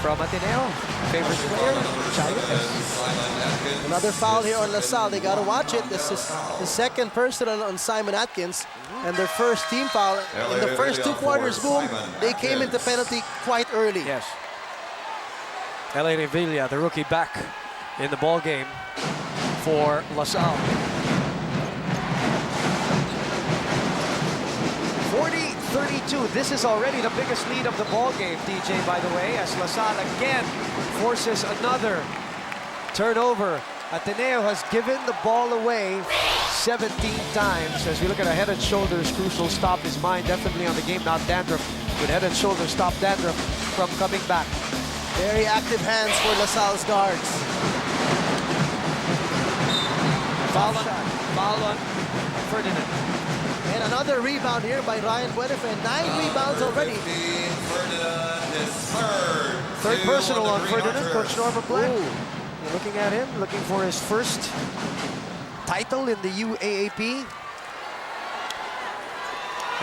from Ateneo. Favorite player, Jai Reyes. Another foul here on LaSalle. They got to watch it. This is the second personal on Simon Atkins. And their first team foul. In the first 2 quarters, boom, they came into penalty quite early. Yes. LA Revilla, the rookie, back in the ball game for LaSalle. 40-32. This is already the biggest lead of the ball game, DJ, by the way, as LaSalle again forces another turnover. Ateneo has given the ball away 17 times. As we look at a head and shoulders crucial stop, his mind definitely on the game, not Dandruff. With head and shoulders stop Dandruff from coming back. Very active hands for LaSalle's guards. Foul on Ferdinand. And another rebound here by Ryan Buenafe. 9 rebounds already. Third personal on Ferdinand, Coach Norman Black. Looking at him, looking for his first title in the UAAP.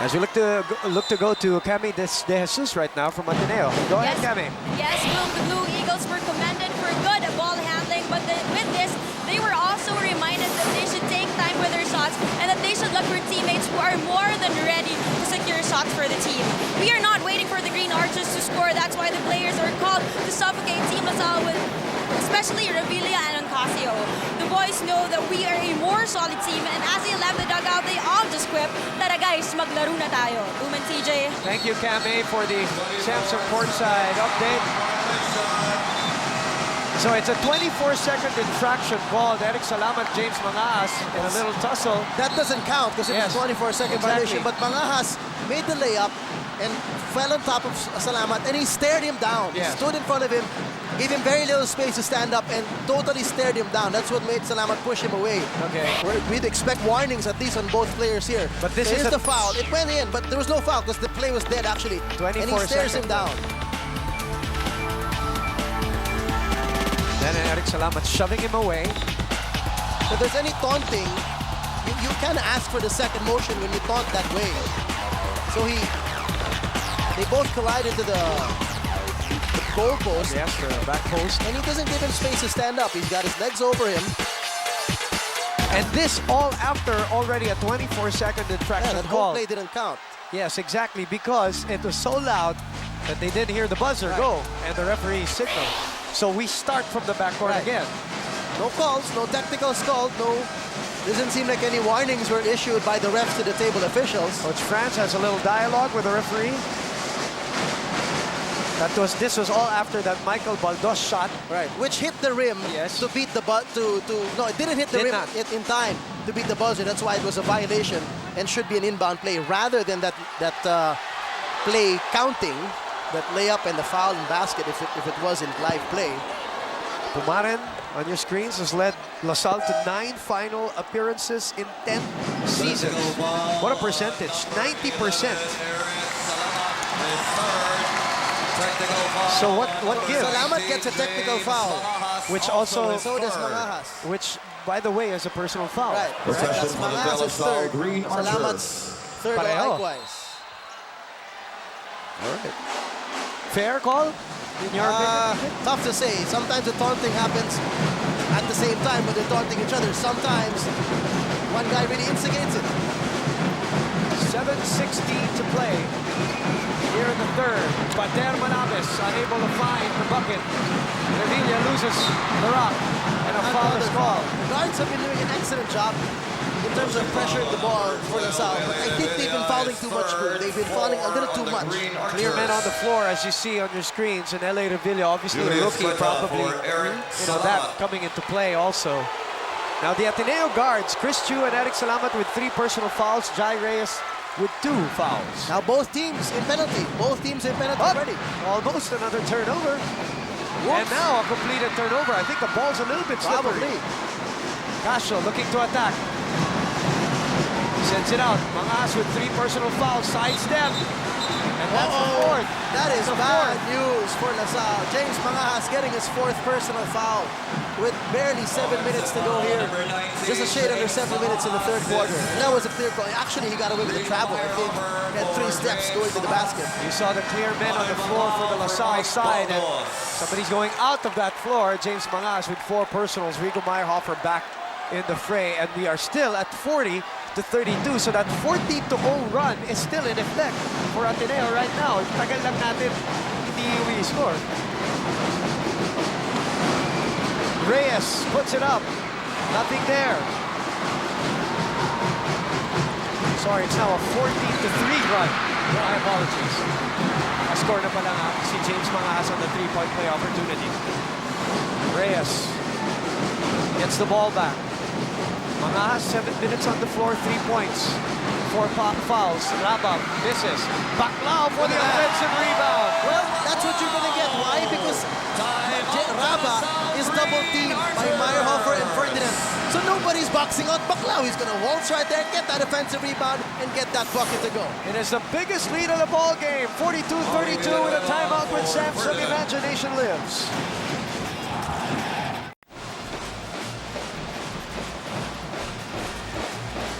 As we look to go to Cami De Jesus right now from Ateneo. Go ahead, Cami. Yes, Will, the Blue Eagles were commended for good ball handling, but with this, they were also reminded that they should take time with their shots and that they should look for teammates who are more than ready to secure shots for the team. We are not waiting for the Green Archers to score. That's why the players are called to suffocate Team LaSalle with especially Revilla and Ocasio. The boys know that we are a more solid team, and as they left the dugout, they all just quipped, "Tara guys, maglaro na tayo." Uman TJ. Thank you, Cami, for the Samsung courtside update. So it's a 24-second infraction called Eric Salamat, James Mangas in a little tussle. That doesn't count because it's a 24-second violation, but Mangas made the layup and fell on top of Salamat, and he stared him down. He stood in front of him, gave him very little space to stand up, and totally stared him down. That's what made Salamat push him away. Okay. We'd expect warnings at least on both players here. But this is is the foul. It went in, but there was no foul because the play was dead actually. 24 and he stares seconds. him down. Then Eric Salamat shoving him away. If there's any taunting, you can ask for the second motion when you taunt that way. So they both collided to the goal post. Yes, the back post. And he doesn't give him space to stand up. He's got his legs over him. And this all after already a 24-second infraction That call. whole play didn't count. Yes, exactly, because it was so loud that they didn't hear the buzzer go and the referee signal. So we start from the backcourt again. No calls, no technical calls, doesn't seem like any warnings were issued by the refs to the table officials. Coach France has a little dialogue with the referee. This was all after that Michael Baldos shot. Right, which hit the rim to beat the no, it didn't hit the rim in time to beat the buzzer. That's why it was a violation and should be an inbound play rather than that play counting, that layup and the foul and basket if it was in live play. Pumaren on your screens has led LaSalle to 9 final appearances in 10 seasons. What a percentage, 90%. So what gives? Salamat gets a technical foul. Which also, so does Mangas. Which, by the way, is a personal foul. Right, that's Mangas' third. Salamat's third likewise. All right. Fair call? In your opinion? Tough to say. Sometimes the taunting happens at the same time when they're taunting each other. Sometimes one guy really instigates it. 7:16 to play here in the third. Pater Manaves unable to find the bucket. Revilla loses the rock and a foul is called. The guards have been doing an excellent job in terms of pressuring the ball for LaSalle, but I think they've been fouling too much. They've been fouling a little too much. Clear men on the floor, as you see on your screens, and LA Revilla, obviously a rookie, probably that coming into play also. Now the Ateneo guards, Chris Tiu and Eric Salamat with 3 personal fouls, Jai Reyes with 2 fouls. Now both teams in penalty. Both teams in penalty already. Almost another turnover. Whoops. And now a completed turnover. I think the ball's a little bit slippery. Probably. Castro looking to attack. Sends it out. Mangas with 3 personal fouls. Sidestep. And that's the 4th. That is bad news for LaSalle. James Mangas getting his 4th personal foul with barely 7 minutes to go here. Just a shade under 7 minutes in the 3rd quarter. And that was a clear call. Actually, he got away with the travel. I think he had 3 steps going to the basket. You saw the clear men on the floor for the LaSalle side. And somebody's going out of that floor. James Mangas with 4 personals. Rico Meyerhofer back in the fray. And we are still at 40-32. So that 14-0 run is still in effect for Ateneo right now. Tagal lang natin hindi score. Reyes puts it up. Nothing there. Sorry, it's now a 14-3 run. My apologies. A score na pala nga si James Mangas on the 3-point play opportunity. Reyes gets the ball back. Mangas, 7 minutes on the floor, 3 points. 4 fouls. Rabeh misses. Baclao for the offensive rebound. Well, that's what you're gonna get. Why? Because Rabeh is double teamed by Meyerhofer and Ferdinand. So nobody's boxing out Baclao. He's gonna waltz right there, get that offensive rebound, and get that bucket to go. It is the biggest lead of the ball game. 42-32 with a timeout with Samsung Imagination Lives.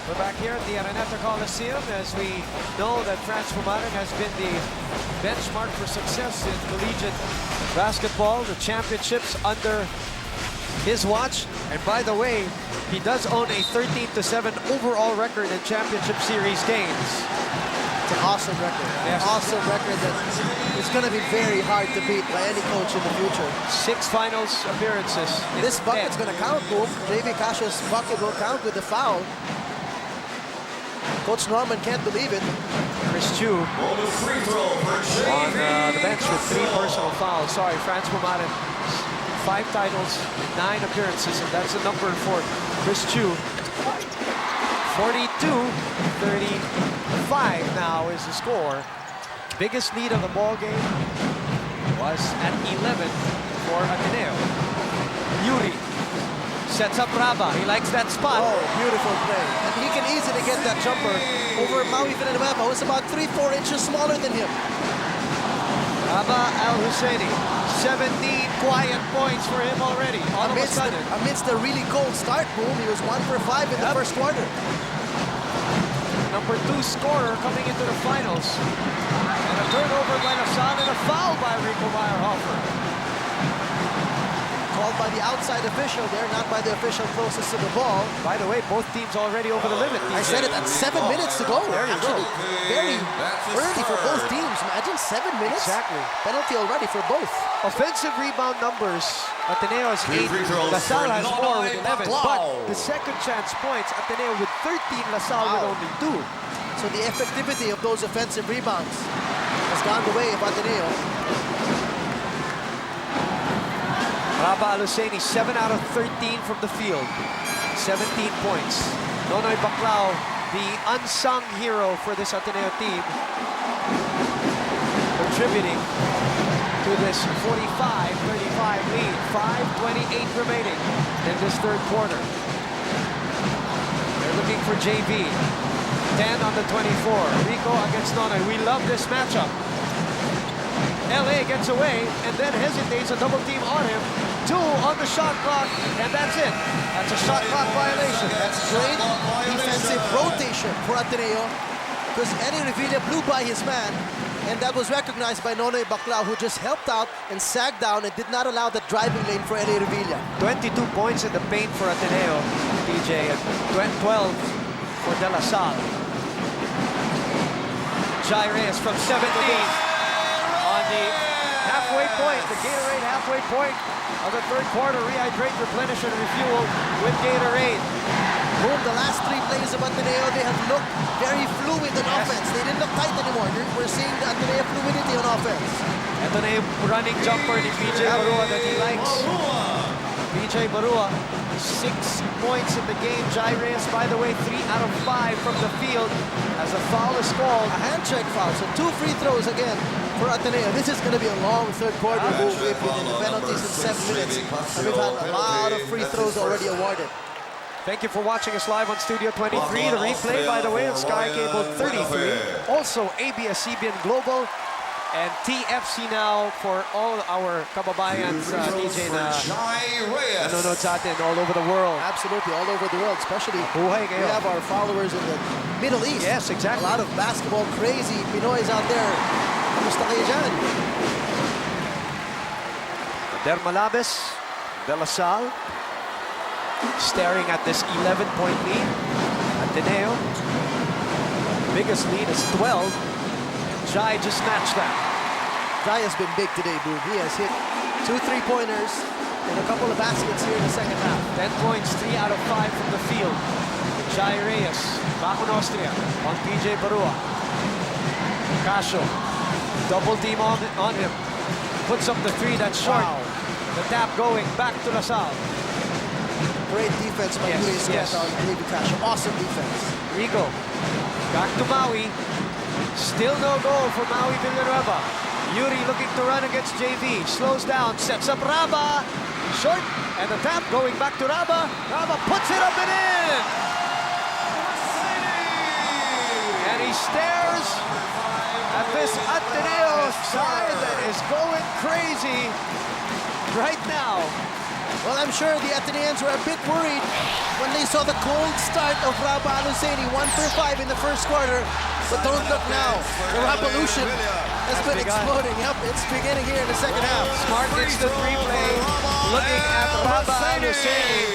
We're back here at the Araneta Coliseum as we know that Franz Pumaren has been the benchmark for success in collegiate basketball, the championships under his watch. And by the way, he does own a 13-7 overall record in championship series games. It's an awesome record. Yes. Awesome record that is going to be very hard to beat by any coach in the future. 6 finals appearances. This bucket's going to count, Boom. JV Cassio's bucket will count with the foul. Coach Norman can't believe it. Chris Tiu on the bench with 3 personal fouls. Sorry, Franz Pumaren, 5 titles, 9 appearances, and that's the number for Chris Tiu. 42-35 now is the score. Biggest lead of the ball game was at 11 for Ateneo. Yuri sets up Rabeh. He likes that spot. Oh, beautiful play. And he can easily get that jumper over Maui Villanueva, who's about 3-4 inches smaller than him. Rabeh Al Husseini, 17 quiet points for him already. All of a sudden. Amidst the really cold start, Boom, he was 1 for 5 in the 1st quarter. Number 2 scorer coming into the finals. And a turnover by LaSalle and a foul by Rico Meyerhofer. Called by the outside official there, not by the official closest to the ball. By the way, both teams already over the limit. I said it at 7 minutes to go. There you Actually, go. very early for both teams. Imagine 7 minutes. Exactly. Penalty already for both. Offensive rebound numbers, Ateneo has 8, LaSalle has 4 with 11. But the second chance points, Ateneo with 13, LaSalle with only 2. So the effectivity of those offensive rebounds has gone the way of Ateneo. Rabeh Al Husseini, 7 out of 13 from the field. 17 points. Nonoy Baclao, the unsung hero for this Ateneo team, contributing to this 45-35 lead. 5:28 remaining in this 3rd quarter. They're looking for JV. 10 on the 24. Rico against Nonoy. We love this matchup. LA gets away and then hesitates, a double team on him. 2 on the shot clock, and that's it. That's a shot clock violation. That's great defensive rotation for Ateneo, because Eddie Revilla blew by his man, and that was recognized by Nonoy Baclao, who just helped out and sagged down and did not allow the driving lane for Eddie Revilla. 22 points in the paint for Ateneo, DJ, and 12 for De La Salle. Jai Reyes from 17 on the halfway point, the Gatorade halfway point of the 3rd quarter. Rehydrate, replenish, and refuel with Gatorade. Boom, the last 3 plays of Ateneo, they have looked very fluid in offense. They didn't look tight anymore. We're seeing the Ateneo fluidity on offense. Ito na yung running jumper ni PJ Barua that he likes. PJ Barua 6 points in the game. Jai Reyes, by the way, 3 out of 5 from the field as a foul is called. A hand check foul, so 2 free throws again for Ateneo. This is going to be a long third quarter move with the penalties in 7 minutes. And we've had a lot of free throws already awarded. Thank you for watching us live on Studio 23. The replay, by the way, on Sky Cable 33. Also, ABS-CBN Global and TFC Now for all our kababayans DJ na nanonood sa atin all over the world. Absolutely, all over the world, especially Buhay we kayo. have our followers in the Middle East. Yes, exactly. A lot of basketball crazy Pinoys out there. Kamusta kayo dyan? Dermalabes, De La Salle, staring at this 11-point lead. Ateneo, biggest lead is 12. Jai just matched that. Jai has been big today, Boom. He has hit 2 3-pointers and a couple of baskets here in the second half. 10 points, 3 out of 5 from the field. Jai Reyes, back on Austria, on PJ Barua. Casio, double team on him. Puts up the 3, that's short. Wow. The tap going back to La Salle. Great defense by Yes. on David Casio. Awesome defense. Rigo, back to Maui. Still no goal for Maui Villanueva. Yuri looking to run against JV. Slows down, sets up Rabeh. Short, and the tap going back to Rabeh. Rabeh puts it up and in! And he stares at this Ateneo side that is going crazy right now. Well, I'm sure the Ateneans were a bit worried when they saw the cold start of Rabeh Al Husseini, 1 for 5 in the first quarter. But don't look now. The revolution has been exploding. Yep, it's beginning here in the second half. Smart instant replay. Looking at Rabeh Al Husseini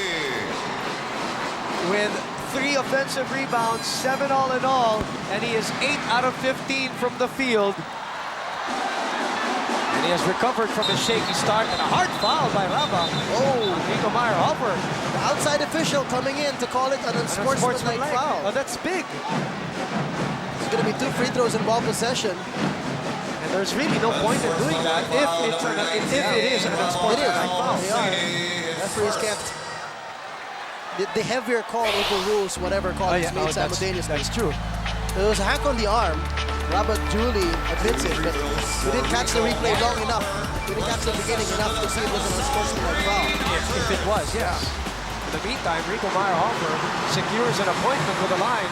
with 3 offensive rebounds, 7 all in all, and he is 8 out of 15 from the field. And he has recovered from a shaky start and a hard foul by Rabeh. Oh, Nico Meyer-Hopper. The outside official coming in to call it an unsportsmanlike foul. Oh, that's big. It's going to be 2 free throws in ball possession. And there's really no point in doing that if it is an unsportsmanlike foul. They are. Referees can't. The heavier call overrules whatever call is made simultaneously. That's true. There was a hack on the arm. Rabeh duly admits it, but we didn't catch the replay long enough. We didn't catch the beginning enough to see it was an unsportsmanlike foul. If it was, yes. In the meantime, Rico Meyer-Hopper secures an appointment with the line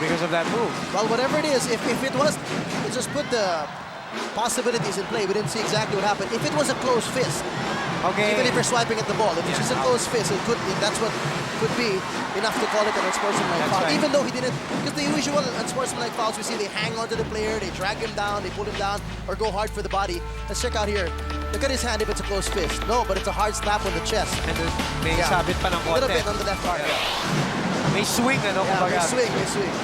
because of that move. Well, whatever it is, if it was, let's just put the possibilities in play. We didn't see exactly what happened. If it was a closed fist, okay, even if you're swiping at the ball, if it's just a closed fist, it could be, that's what could be enough to call it an unsportsmanlike foul. Right. Even though he didn't, because the usual unsportsmanlike fouls we see, they hang onto the player, they drag him down, they pull him down, or go hard for the body. Let's check out here. Look at his hand if it's a closed fist. No, but it's a hard slap on the chest. And then may sabit pa ng A little konti. bit on the left arm. May swing, ano, Yeah, kumbaga. may swing.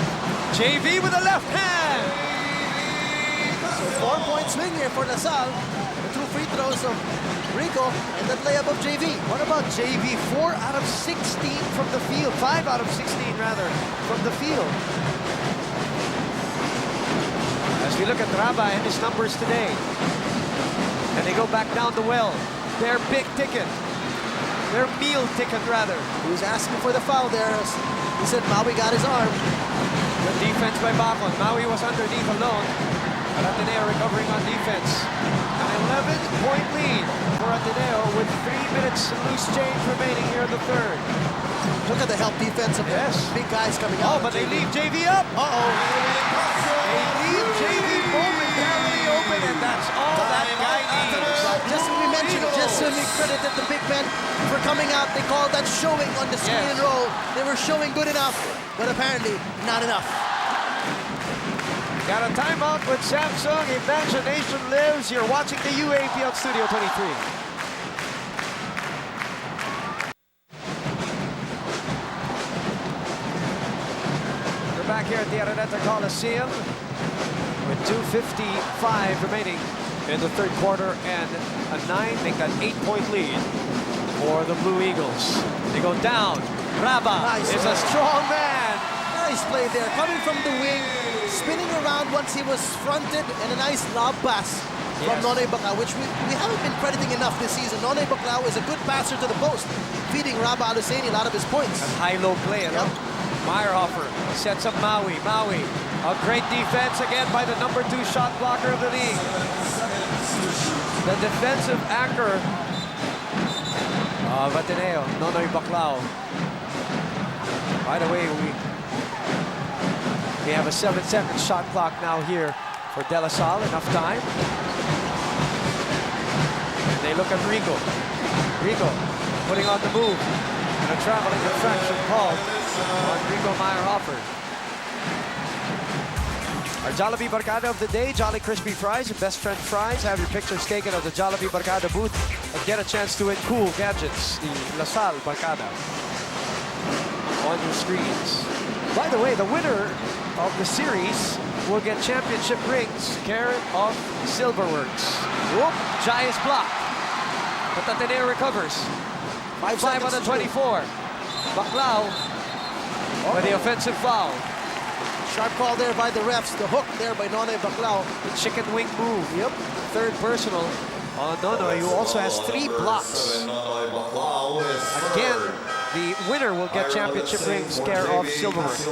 JV with the left hand! So 4-point swing here for La Salle. The 2 free throws of Rico and that layup of JV. What about JV? 4 out of 16 from the field. 5 out of 16, rather, from the field. As we look at Rabeh and his numbers today. And they go back down the well. Their big ticket. Their meal ticket, rather. He was asking for the foul there. He said Maui got his arm. Good defense by Bacon. Maui was underneath alone. But Ateneo recovering on defense. An 11-point lead for Ateneo with 3 minutes loose change remaining here in the third. Look at the help defense of the big guys coming out. Oh, but they leave JV up. Uh-oh. They leave JV momentarily open, and that's all that guy needs. Just we mentioned, just we credited the big men for coming out. They called that showing on the screen and roll. They were showing good enough, but apparently not enough. Got a timeout with Samsung. Imagination lives. You're watching the UAAP on Studio 23. We're back here at the Araneta Coliseum with 2:55 remaining in the third quarter and a 9 make that 8-point lead for the Blue Eagles. They go down. Rabeh is a strong man. Nice play there, coming from the wing, spinning around once he was fronted, and a nice lob pass from Nonoy Baclao, which we haven't been crediting enough this season. Nonoy Baclao is a good passer to the post, feeding Rabeh Al Husseini a lot of his points. And high-low play, you know? Meyerhofer sets up Maui. Maui, a great defense again by the number 2 shot blocker of the league. The defensive anchor of Ateneo, Nonoy Baclao. By the way, we have a 7-second shot clock now here for De La Salle. Enough time. And they look at Rico. Rico putting on the move. And a traveling infraction called on Rico Meyerhofer. Our Jollibee Barkada of the day, Jolly Crispy Fries and Best Friend Fries. Have your pictures taken at the Jollibee Barkada booth and get a chance to win cool gadgets, the La Salle Barkada, on your screens. By the way, the winner of the series will get championship rings, care of Silverworks. Whoop, Jai is blocked, but Ateneo recovers. 5 on the 24. Baclao with the offensive foul. Sharp call there by the refs. The hook there by Nonoy Baclao. The chicken wing move. Yep. Third personal on Nonoy, who also has 3 blocks. Again, the winner will get championship rings, care of Silverworks.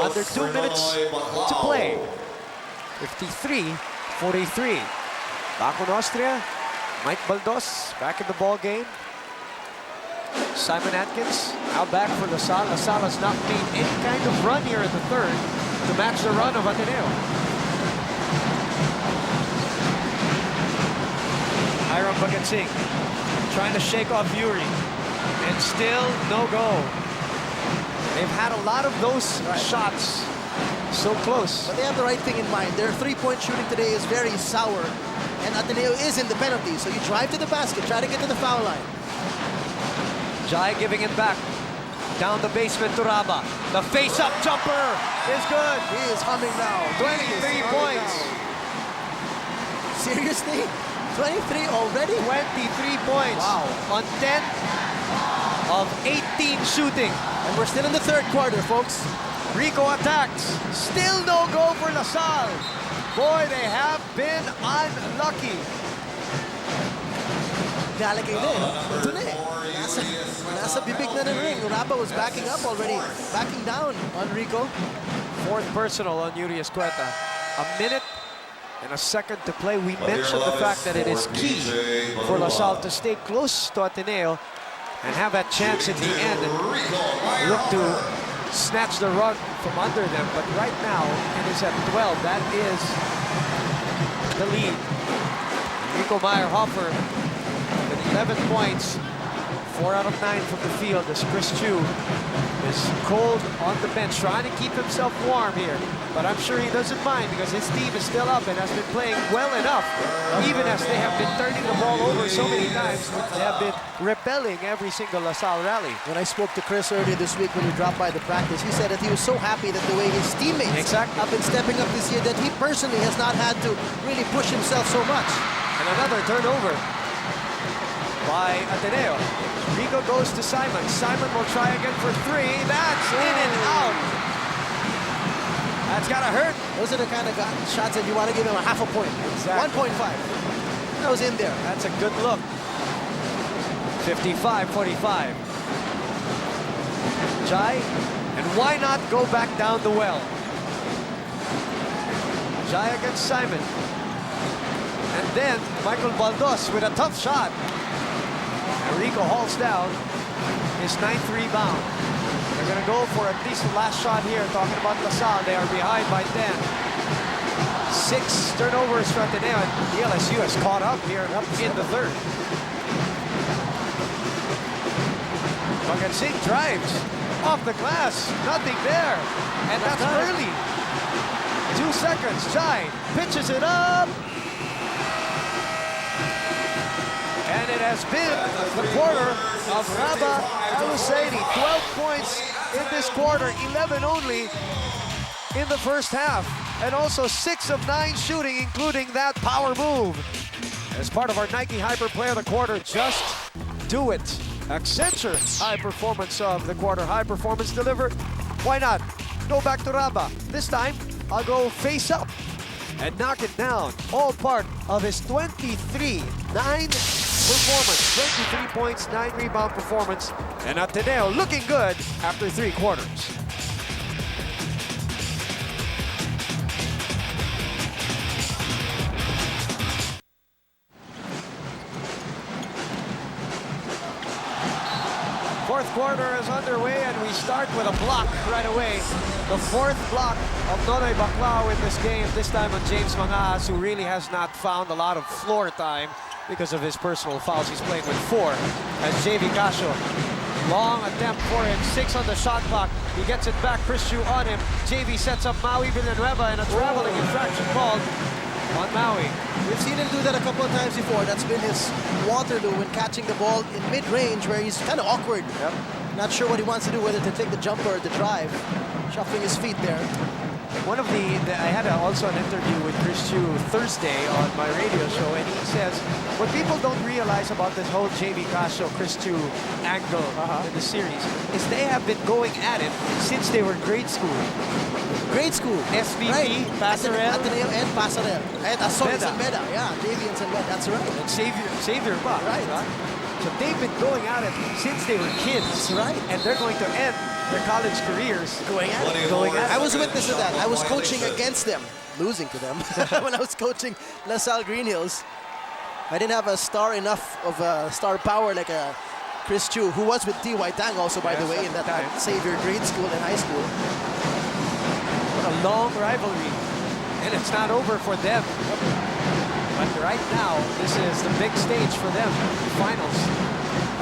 Under 2 minutes to play. 53-43. Back on Austria. Mike Baldos back in the ball game. Simon Atkins now back for La Salle. La Salle has not made any kind of run here in the third to match the run of Ateneo. Hiram Bagatsing trying to shake off Yuri, and still no go. They've had a lot of those shots so close. But they have the right thing in mind. Their three-point shooting today is very sour, and Ateneo is in the penalty. So you drive to the basket, try to get to the foul line. Jai giving it back. Down the basement to Rabeh. The face-up jumper is good. He is humming now. 23 points. Seriously? 23 already? 23 points. Wow. On 10 of 18 shooting. And we're still in the third quarter, folks. Rico attacks. Still no go for La Salle. Boy, they have been unlucky. Galagay din. Ito na eh. Nasa bibig na ng ring. Rabeh was backing up already. Backing down on Rico. 4th personal on Yuri Escueta. A minute and a second to play. We mentioned the fact that it is key for La Salle to stay close to Ateneo and have that chance in the end and look to snatch the rug from under them. But right now, it is at 12. That is the lead. Rico Meyerhofer with 11 points. 4 out of 9 from the field as Chris Tiu is cold on the bench, trying to keep himself warm here. But I'm sure he doesn't mind because his team is still up and has been playing well enough. Even as they have been turning the ball over so many times, they have been repelling every single La Salle rally. When I spoke to Chris earlier this week when we dropped by the practice, he said that he was so happy that the way his teammates have been stepping up this year, that he personally has not had to really push himself so much. And another turnover by Ateneo. Rico goes to Simon. Simon will try again for 3. That's in and out. That's gotta hurt. Those are the kind of shots that you want to give him a half a point. Exactly. 1.5. That was in there. That's a good look. 55-45. Jai, and why not go back down the well? Jai against Simon. And then Michael Baldos with a tough shot. And Rico hauls down his 9th rebound. They're going to go for at least the last shot here. Talking about La Salle, they are behind by 10. 6 turnovers for Ateneo, and DLSU has caught up here in the third. Bagatsing drives off the glass. Nothing there. And that's early. 2 seconds. Jai pitches it up. And it has been the quarter of Rabeh Al Husseini. 12 points in this quarter, 11 only in the first half. And also 6 of 9 shooting, including that power move. As part of our Nike Hyper Player of the Quarter, just do it. Accenture high performance of the quarter. High performance delivered. Why not? Go back to Rabeh. This time, I'll go face up. and knock it down. All part of his 23-9 performance. 23 points, 9 rebound performance. And Ateneo looking good after 3 quarters. Fourth quarter is underway, and we start with a block right away. The 4th block of Nonoy Baclao in this game, this time on James Mangas, who really has not found a lot of floor time because of his personal fouls. He's playing with 4 as JV Casio. Long attempt for him, 6 on the shot clock. He gets it back, Chris Tiu on him. JV sets up Maui Villanueva, and a traveling infraction called on Maui. We've seen him do that a couple of times before. That's been his Waterloo when catching the ball in mid-range, where he's kind of awkward. Yep. Not sure what he wants to do, whether to take the jumper or the drive. Shuffling his feet there. One of I had also an interview with Chris Tiu Thursday on my radio show, and he says what people don't realize about this whole JV Casio Chris Tiu angle in the series is they have been going at it since they were grade school. Grade school. SVP, right. Passerelle. Ateneo and Passerelle. And sorry, Sanbeda. Yeah, JV and Sanbeda. That's right. And Xavier Buck. Right. So they've been going at it since they were kids. That's right. And they're going to end their college careers going at it. I was witness to that. I was coaching against them, losing to them when I was coaching La Salle Green Hills. I didn't have a star enough of a star power like a Chris Tiu, who was with T.Y. Tang also, by the way, in that Xavier grade school and high school. What a long rivalry. And it's not over for them. But right now, this is the big stage for them. Finals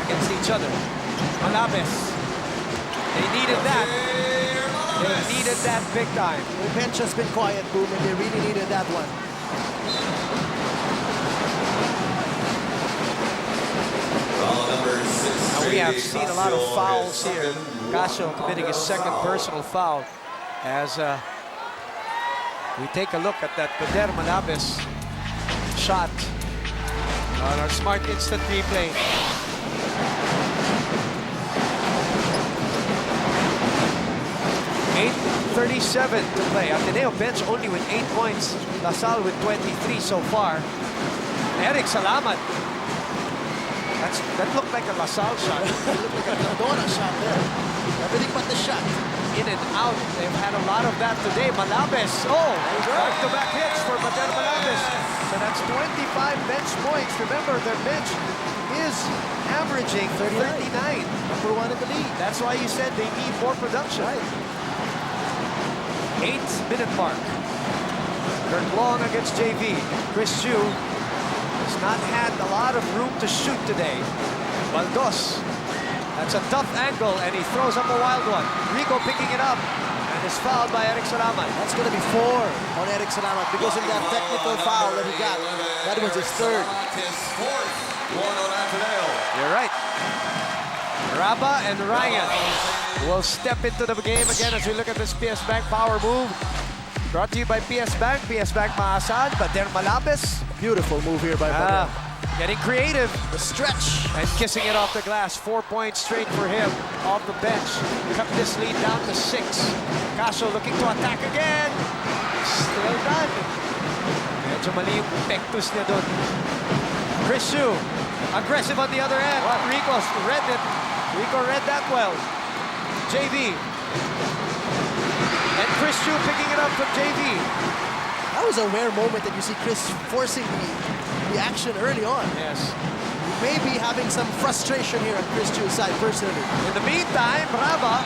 against each other. Malabes. They needed that. They needed that big time. The bench has been quiet, Boom, and they really needed that one. Now we have seen a lot of fouls here. Casio committing his 2nd personal foul as we take a look at that Bader Malabes shot on our smart instant replay. 8:37 to play. Ateneo bench only with 8 points. La Salle with 23 so far. Eric Salamat. That looked like a La Salle shot. It looked like a Dona shot there. Everything but the shot. In and out. They've had a lot of that today. Malabes. Oh, back-to-back hits for Bader Malabes. So that's 25 bench points. Remember, their bench is averaging 39. Number 1 in the league. That's why you said they need more production. Right. 8-minute mark. Kurt Long against JV. Chris Tiu has not had a lot of room to shoot today. Baldos. That's a tough angle, and he throws up a wild one. Rico picking it up, and is fouled by Eric Salamat. That's going to be 4 on Eric Salamat because of that technical foul that he got. That was his 3rd. You're right. Rabeh and Ryan will step into the game again as we look at this PS Bank power move. Brought to you by PS Bank Maasan, Bader Malabes. Beautiful move here by Bader. Getting creative. The stretch. And kissing it off the glass. 4 points straight for him off the bench. Cut this lead down to 6. Casio looking to attack again. Still done. Medyo mali yung pectus niya doon. Chris Tiu, aggressive on the other end. Rico read it. Rico read that well. JV. And Chris Tiu picking it up from JV. That was a rare moment that you see Chris forcing the action early on. Yes. He may be having some frustration here on Chris Tiu's side, personally. In the meantime, Rabeh.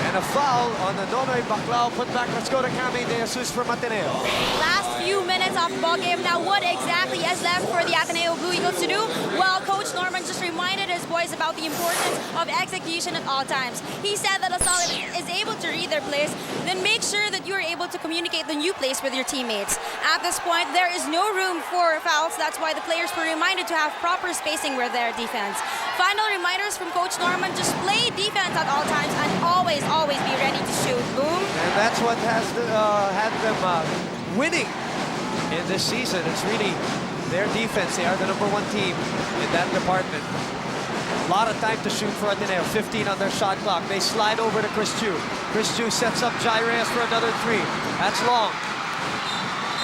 And a foul on the Nonoy Baclao put back. Let's go to Kami De Jesus from Ateneo. Last few minutes of the ball game. Now, what exactly is left for the Ateneo Blue Eagles to do? Well, Coach Norman just reminded his boys about the importance of execution at all times. He said that LaSalle is able to read their plays, then make sure that you're able to communicate the new plays with your teammates. At this point, there is no room for fouls. That's why the players were reminded to have proper spacing with their defense. Final reminders from Coach Norman: just play defense at all times and always be ready to shoot. Boom. And that's what has had them winning in this season. It's really their defense. They are the #1 team in that department. A lot of time to shoot for Ateneo. 15 on their shot clock. They slide over to Chris Tiu. Chris Tiu sets up Jai Reyes for another 3. That's long.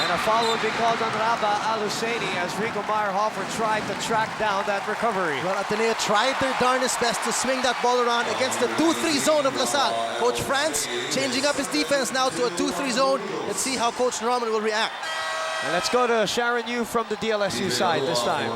And a foul would be called on Rabeh Al Husseini as Rico Meyerhofer tried to track down that recovery. Well, Ateneo tried their darnest best to swing that ball around against the 2-3 zone of LaSalle. Coach Franz changing up his defense now to a 2-3 zone. Let's see how Coach Norman will react. And let's go to Sharon Yu from the DLSU side this time.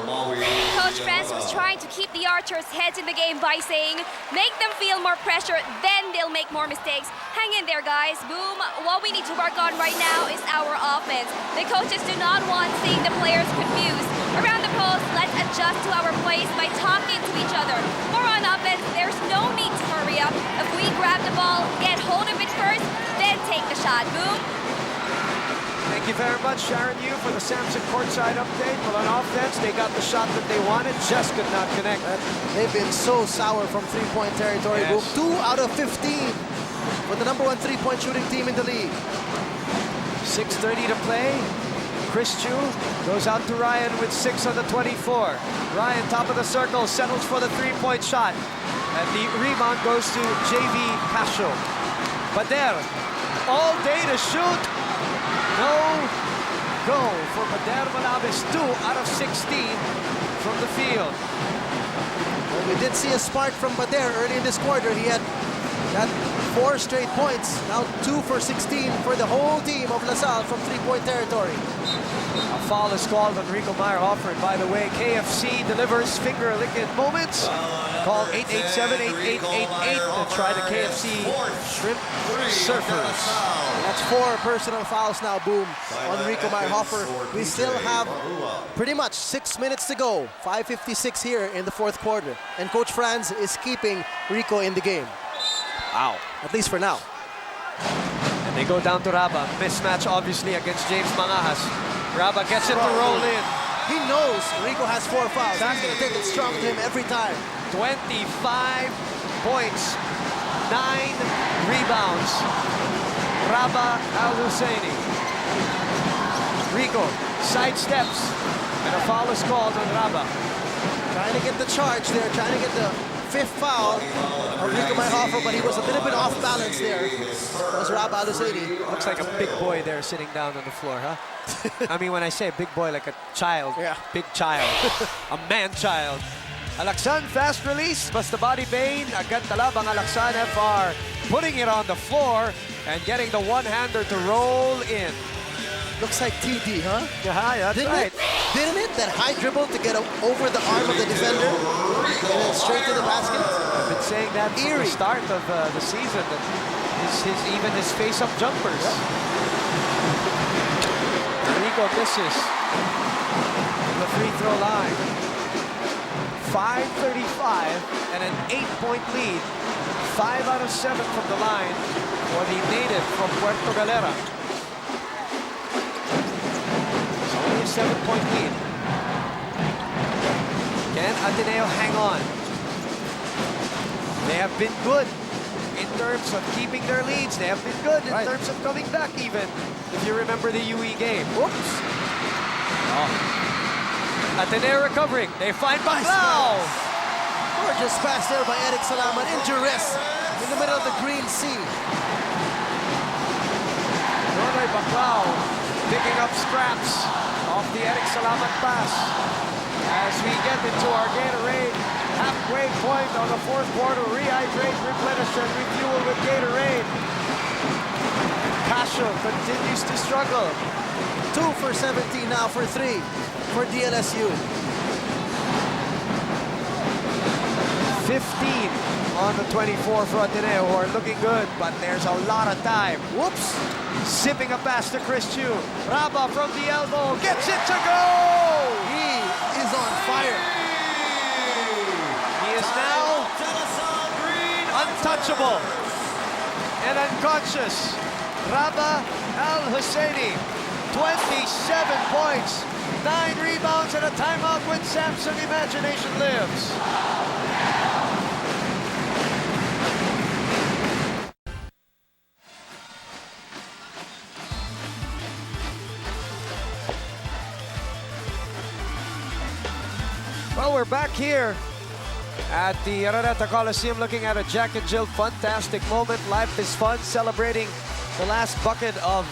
Coach Franz was trying to keep the Archers' heads in the game by saying, make them feel more pressure, then they'll make more mistakes. Hang in there, guys. Boom. What we need to work on right now is our offense. The coaches do not want seeing the players confused. Around the post, let's adjust to our plays by talking to each other. More on offense, there's no need to hurry up. If we grab the ball, get hold of it first, then take the shot. Boom. Thank you very much, Sharon Yu, for the Samson courtside update. Well, on offense, they got the shot that they wanted, just could not connect. They've been so sour from three-point territory. Yes. Boom. 2 out of 15 for the #1 three-point shooting team in the league. 6:30 to play. Chris Tiu goes out to Ryan with 6 on the 24. Ryan, top of the circle, settles for the three-point shot. And the rebound goes to JV Casio. Bader, all day to shoot. No goal for Bader Malabes, 2 out of 16 from the field. Well, we did see a spark from Bader early in this quarter. He had 4 straight points. Now 2 for 16 for the whole team of LaSalle from three-point territory. A foul is called on Rico Meyerhofer. And by the way, KFC delivers finger-licking moments. Call 887-8888 to try the KFC Shrimp Surfers. That's 4 personal fouls now, boom, on Rico Meyerhofer. We still have pretty much 6 minutes to go. 5:56 here in the 4th quarter. And Coach Franz is keeping Rico in the game. Wow. At least for now. And they go down to Rabeh. Mismatch, obviously, against James Mangahas. Rabeh gets it to roll in. He knows Rico has 4 fouls. He's going to take it strong to him every time. 25 points, 9 rebounds. Rabeh Al Husseini. Rico sidesteps, and a foul is called on Rabeh. Trying to get the charge there, trying to get the 5th foul of Rico Meyerhofer, but he was a little bit off balance there. That was Rabeh Al Husseini. Looks like a big boy there sitting down on the floor, huh? I mean, when I say big boy, like a child, yeah. Big child, a man-child. Alaksan, fast release, basta body bane, agad talab ang Alaksan FR, putting it on the floor and getting the one-hander to roll in. Looks like TD, huh? Yeah, that's right. Didn't it? That high dribble to get over the arm of the defender and then straight to the basket. I've been saying that from the start of the season, that even his face-up jumpers. Rico misses the free throw line. 5:35 and an 8-point lead. 5 out of 7 from the line for the native from Puerto Galera. It's only a 7-point lead. Can Ateneo hang on? They have been good in terms of keeping their leads. They have been good in terms of coming back even. If you remember the UE game. Whoops. Oh. Ateneo recovering. They find Baclao. Gorgeous pass there by Eric Salaman in duress in the middle of the Green Sea. Nonoy Baclao picking up scraps off the Eric Salaman pass. As we get into our Gatorade halfway point on the 4th quarter, rehydrate, replenish, and refuel with Gatorade. Casio continues to struggle. 2 for 17 now for 3 for DLSU. 15 on the 24 for Ateneo, who are looking good, but there's a lot of time. Whoops! Sipping a pass to Chris Tiu. Rabeh from the elbow gets it to go! He is on fire. He is now untouchable and unconscious. Rabeh Al Husseini, 27 points, 9 rebounds, and a timeout when Samson imagination lives. Well, we're back here at the Araneta Coliseum looking at a Jack and Jill fantastic moment. Life is fun, celebrating the last bucket of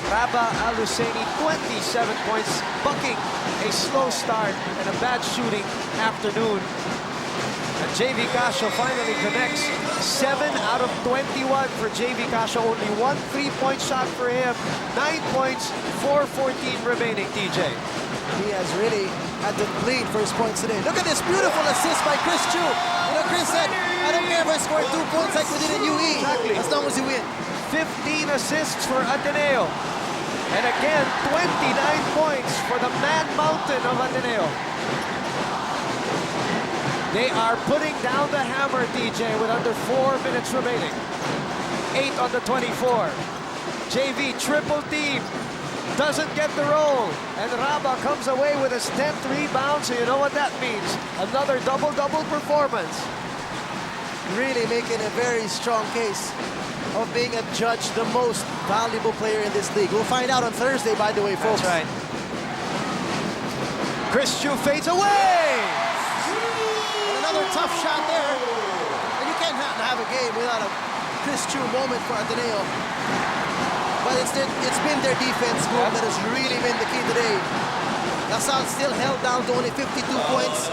Rabeh Al Husseini, 27 points, bucking a slow start and a bad shooting afternoon. And JV Casio finally connects. 7 out of 21 for JV Casio. Only 1 3-point shot for him. 9 points, 4:14 remaining, TJ. He has really had to bleed for his points today. Look at this beautiful assist by Chris Tiu. You know, Chris said, I don't care if I score 2 points like we did in UE, as long as you win. 15 assists for Ateneo. And again, 29 points for the man mountain of Ateneo. They are putting down the hammer, DJ, with under 4 minutes remaining. 8 on the 24. JV triple team. Doesn't get the roll. And Rabeh comes away with his 10th rebound, so you know what that means. Another double-double performance. Really making a very strong case of being adjudged the most valuable player in this league. We'll find out on Thursday, by the way, folks. That's right. Chris Tiu fades away! Another tough shot there. And you can't have a game without a Chris Tiu moment for Ateneo. But it's been their defense group that has really been the key today. LaSalle still held down to only 52 points.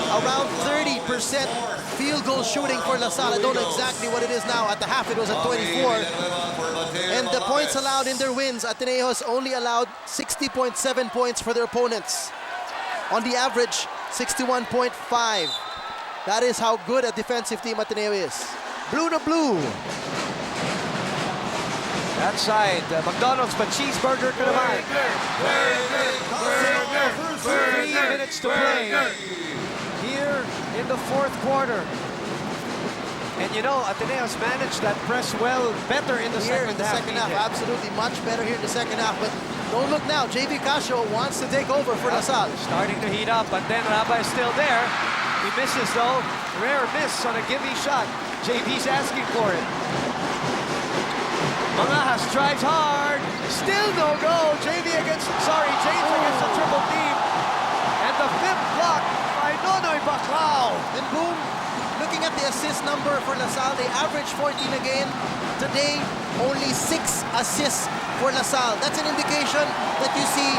Around 30% field goal shooting for LaSalle. I don't know exactly what it is now. At the half, it was at 24. And the points allowed in their wins, Ateneo has only allowed 60.7 points for their opponents. On the average, 61.5. That is how good a defensive team Ateneo is. Blue to blue. That side, McDonald's, but cheeseburger ka naman. 3 minutes to play here in the 4th quarter. And you know, Ateneo's managed that press well, better in the second half. Absolutely, much better here in the second half. But don't look now, JV Casio wants to take over for LaSalle. Starting to heat up, but then Rabeh is still there. He misses though, rare miss on a gimme shot. JV's asking for it. Mangahas drives hard, still no go. James against the triple team. And the 5th block by Nonoy Baclao. And boom, looking at the assist number for LaSalle, they average 14 again. Today, only 6 assists for LaSalle. That's an indication that you see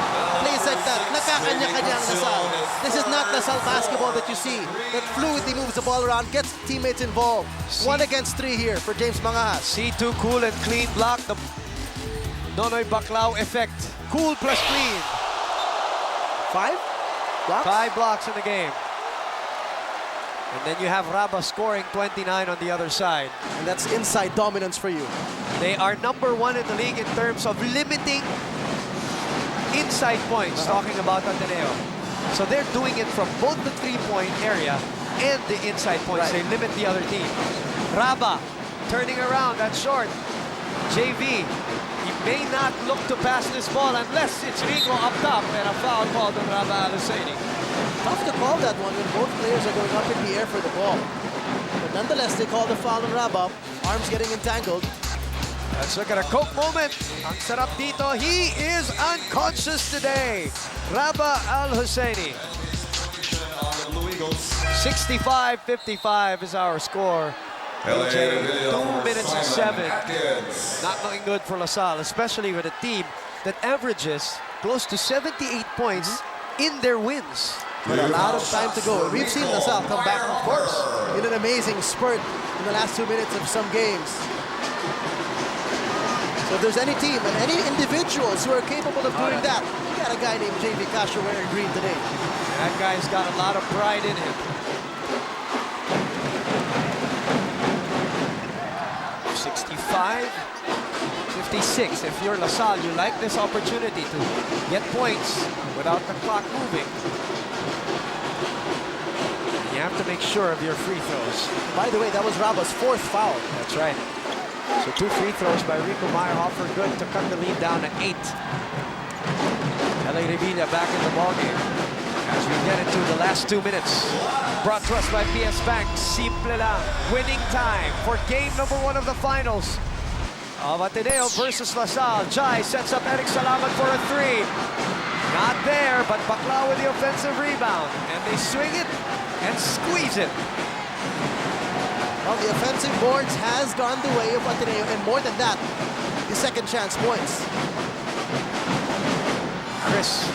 plays like that. Nakakanya-kanya ang LaSalle. This is not LaSalle basketball that you see. That fluidly moves the ball around, gets teammates involved. 1 against 3 here for James Mangahas. C2 cool and clean block. The Nonoy Baclao effect. Cool plus clean. 5 blocks? 5 blocks in the game. And then you have Rabeh scoring 29 on the other side. And that's inside dominance for you. They are number 1 in the league in terms of limiting inside points, talking about Ateneo. So they're doing it from both the 3-point area and the inside points. They limit the other team. Rabeh turning around, that's short. JV, he may not look to pass this ball unless it's Rico up top and a foul called on Rabeh Al Husseini. Tough to call that one when both players are going up in the air for the ball. But nonetheless, they call the foul on Rabeh. Arms getting entangled. Let's look at a Coke moment. Ang sarap dito. He is unconscious today. Rabeh Al Husseini. 65-55 is our score. 2 minutes and 7. Not looking good for LaSalle, especially with a team that averages close to 78 points in their wins. But a lot of time to go. We've seen LaSalle come back, of course, in an amazing spurt in the last 2 minutes of some games. So if there's any team and any individuals who are capable of doing that, you got a guy named JV Casio wearing green today. That guy's got a lot of pride in him. 65-56. If you're LaSalle, you like this opportunity to get points without the clock moving. You have to make sure of your free throws. By the way, that was Rabeh's 4th foul. That's right. So 2 free throws by Rico Meyerhoff are good to cut the lead down to 8. LA Revilla back in the ballgame as we get into the last 2 minutes. Brought to us by PS Bank. Simple lang. Winning time for game number 1 of the finals of Ateneo versus LaSalle. Jai sets up Eric Salamat for a 3. Not there, but Baclao with the offensive rebound. And they swing it and squeeze it. Well, the offensive boards has gone the way of Ateneo, and more than that, the second chance points. Chris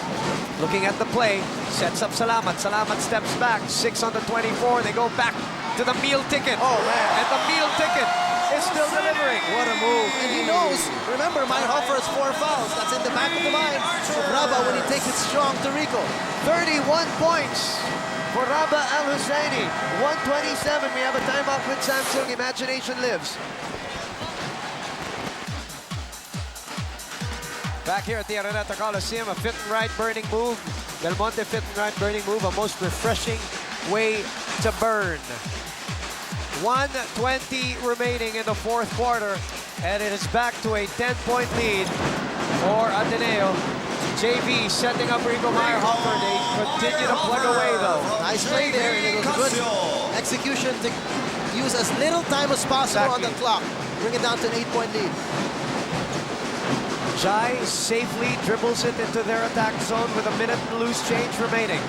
looking at the play, sets up Salamat. Salamat steps back, 6 on the 24. They go back to the meal ticket. Oh, man. And the meal ticket is still delivering. What a move. And he knows, remember, Meyerhofer has 4 fouls. That's in the back of the mind of Rabeh when he takes it strong to Rico. 31 points for Rabeh Al Husseini. 127. We have a timeout with Samsung. Imagination lives. Back here at the Araneta Coliseum, a fit and right burning move. Del Monte fit and right burning move, a most refreshing way to burn. 1:20 remaining in the fourth quarter, and it is back to a 10-point lead for Ateneo. JV setting up Rico Meyerhofer. They continue to plug away, though. Nice play there, and it was a good execution to use as little time as possible on the clock. Bring it down to an 8-point lead. Jai safely dribbles it into their attack zone with a minute and loose change remaining.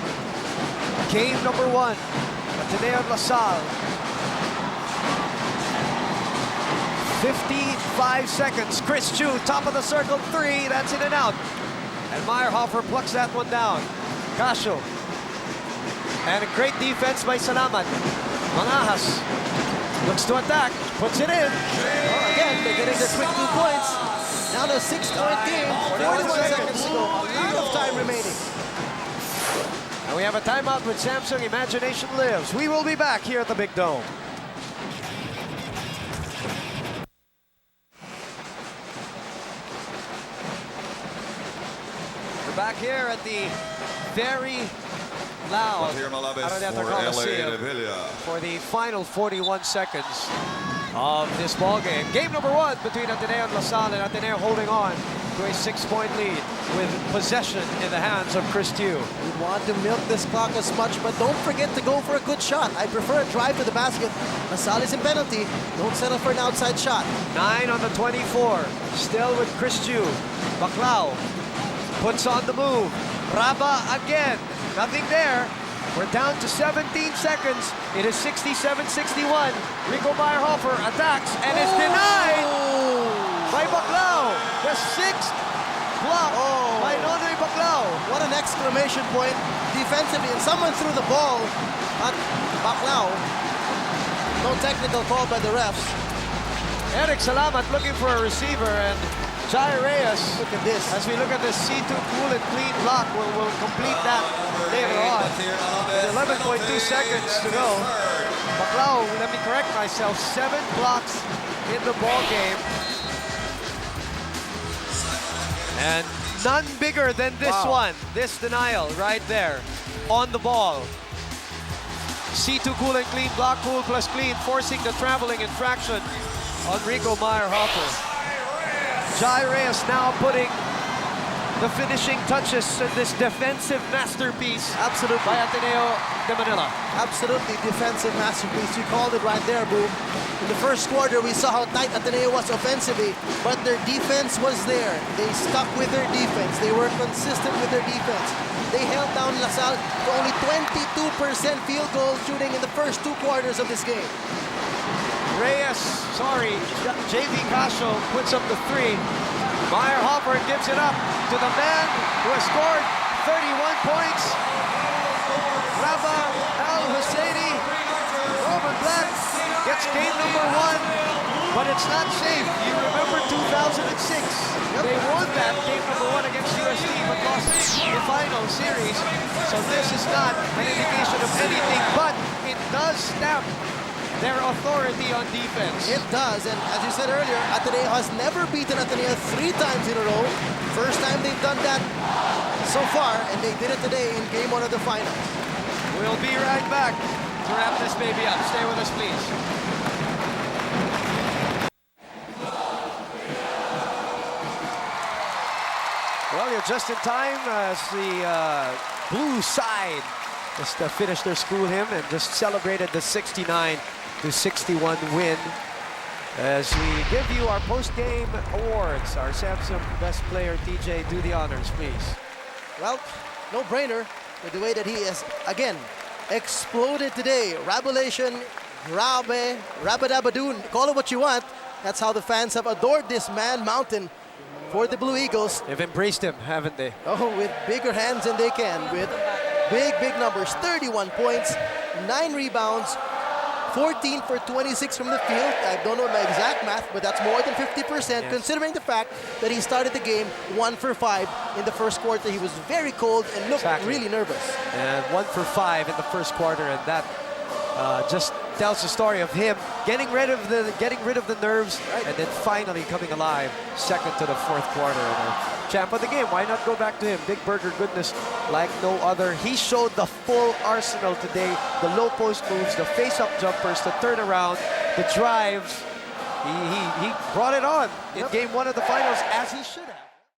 Game number 1, Ateneo and Salle. 55 seconds. Chris Tiu, top of the circle, 3. That's in and out. And Meyerhofer plucks that one down. Casio. And a great defense by Salamat. Manahas looks to attack, puts it in. Well, again, they're getting their quick 2 points. Now the 6-point game, 41 seconds to go. A lot of time remaining. And we have a timeout with Samsung. Imagination lives. We will be back here at the Big Dome. We're back here at the very loud Araneta Coliseum for the final 41 seconds of this ball game. Game number 1 between Ateneo and Salle, and Ateneo holding on to a 6-point lead with possession in the hands of Chris Tiu. We want to milk this clock as much, but don't forget to go for a good shot. I prefer a drive to the basket. Salle is in penalty. Don't settle for an outside shot. 9 on the 24. Still with Chris Tiu. Baclao puts on the move. Rabeh again. Nothing there. We're down to 17 seconds. It is 67-61. Rico Meyerhofer attacks and is denied by Baclao. The 6th block by Nonoy Baclao. What an exclamation point defensively. And someone threw the ball at Baclao. No technical call by the refs. Eric Salamat looking for a receiver, and Jai Reyes. Look at this. As we look at the C2 cool and clean block, we'll complete that later on. With 11.2 seconds to go. Baclao, let me correct myself, 7 blocks in the ball game. And none bigger than this one. This denial right there on the ball. C2 cool and clean, block cool plus clean, forcing the traveling infraction on Rico Meyerhofer. Jai Reyes now putting the finishing touches in this defensive masterpiece. Absolutely. By Ateneo de Manila. Absolutely defensive masterpiece. You called it right there, Boom. In the first quarter, we saw how tight Ateneo was offensively, but their defense was there. They stuck with their defense. They were consistent with their defense. They held down Salle to only 22% field goal shooting in the first 2 quarters of this game. JV Casio puts up the 3. Meyerhofer gives it up to the man who has scored 31 points. Rabeh Al Husseini. Roman Black gets game number 1, but it's not safe. You remember 2006. They won that game number 1 against USD, but lost the final series. So this is not an indication of anything, but it does stamp their authority on defense. It does, and as you said earlier, Ateneo has never beaten Ateneo 3 times in a row. First time they've done that so far, and they did it today in game 1 of the finals. We'll be right back to wrap this baby up. Stay with us, please. Well, you're just in time as the blue side just finished their school hymn and just celebrated the 69-61 win. As we give you our post-game awards, our Samsung Best Player, TJ, do the honors, please. Well, no-brainer with the way that he has, again, exploded today. Rabulation, Rabeh, Rabadabadoon, call it what you want. That's how the fans have adored this man mountain for the Blue Eagles. They've embraced him, haven't they? Oh, with bigger hands than they can, with big numbers. 31 points, 9 rebounds, 14 for 26 from the field. I don't know my exact math, but that's more than 50%, yes, considering the fact that he started the game 1 for 5 in the first quarter. He was very cold and looked really nervous. And 1 for 5 in the first quarter, and that just tells the story of him getting rid of the nerves, and then finally coming alive second to the fourth quarter. And champ of the game, why not go back to him? Big Burger goodness like no other. He showed the full arsenal today. The low post moves, the face-up jumpers, the turnaround, the drives. He brought it on in game 1 of the finals, as he should have.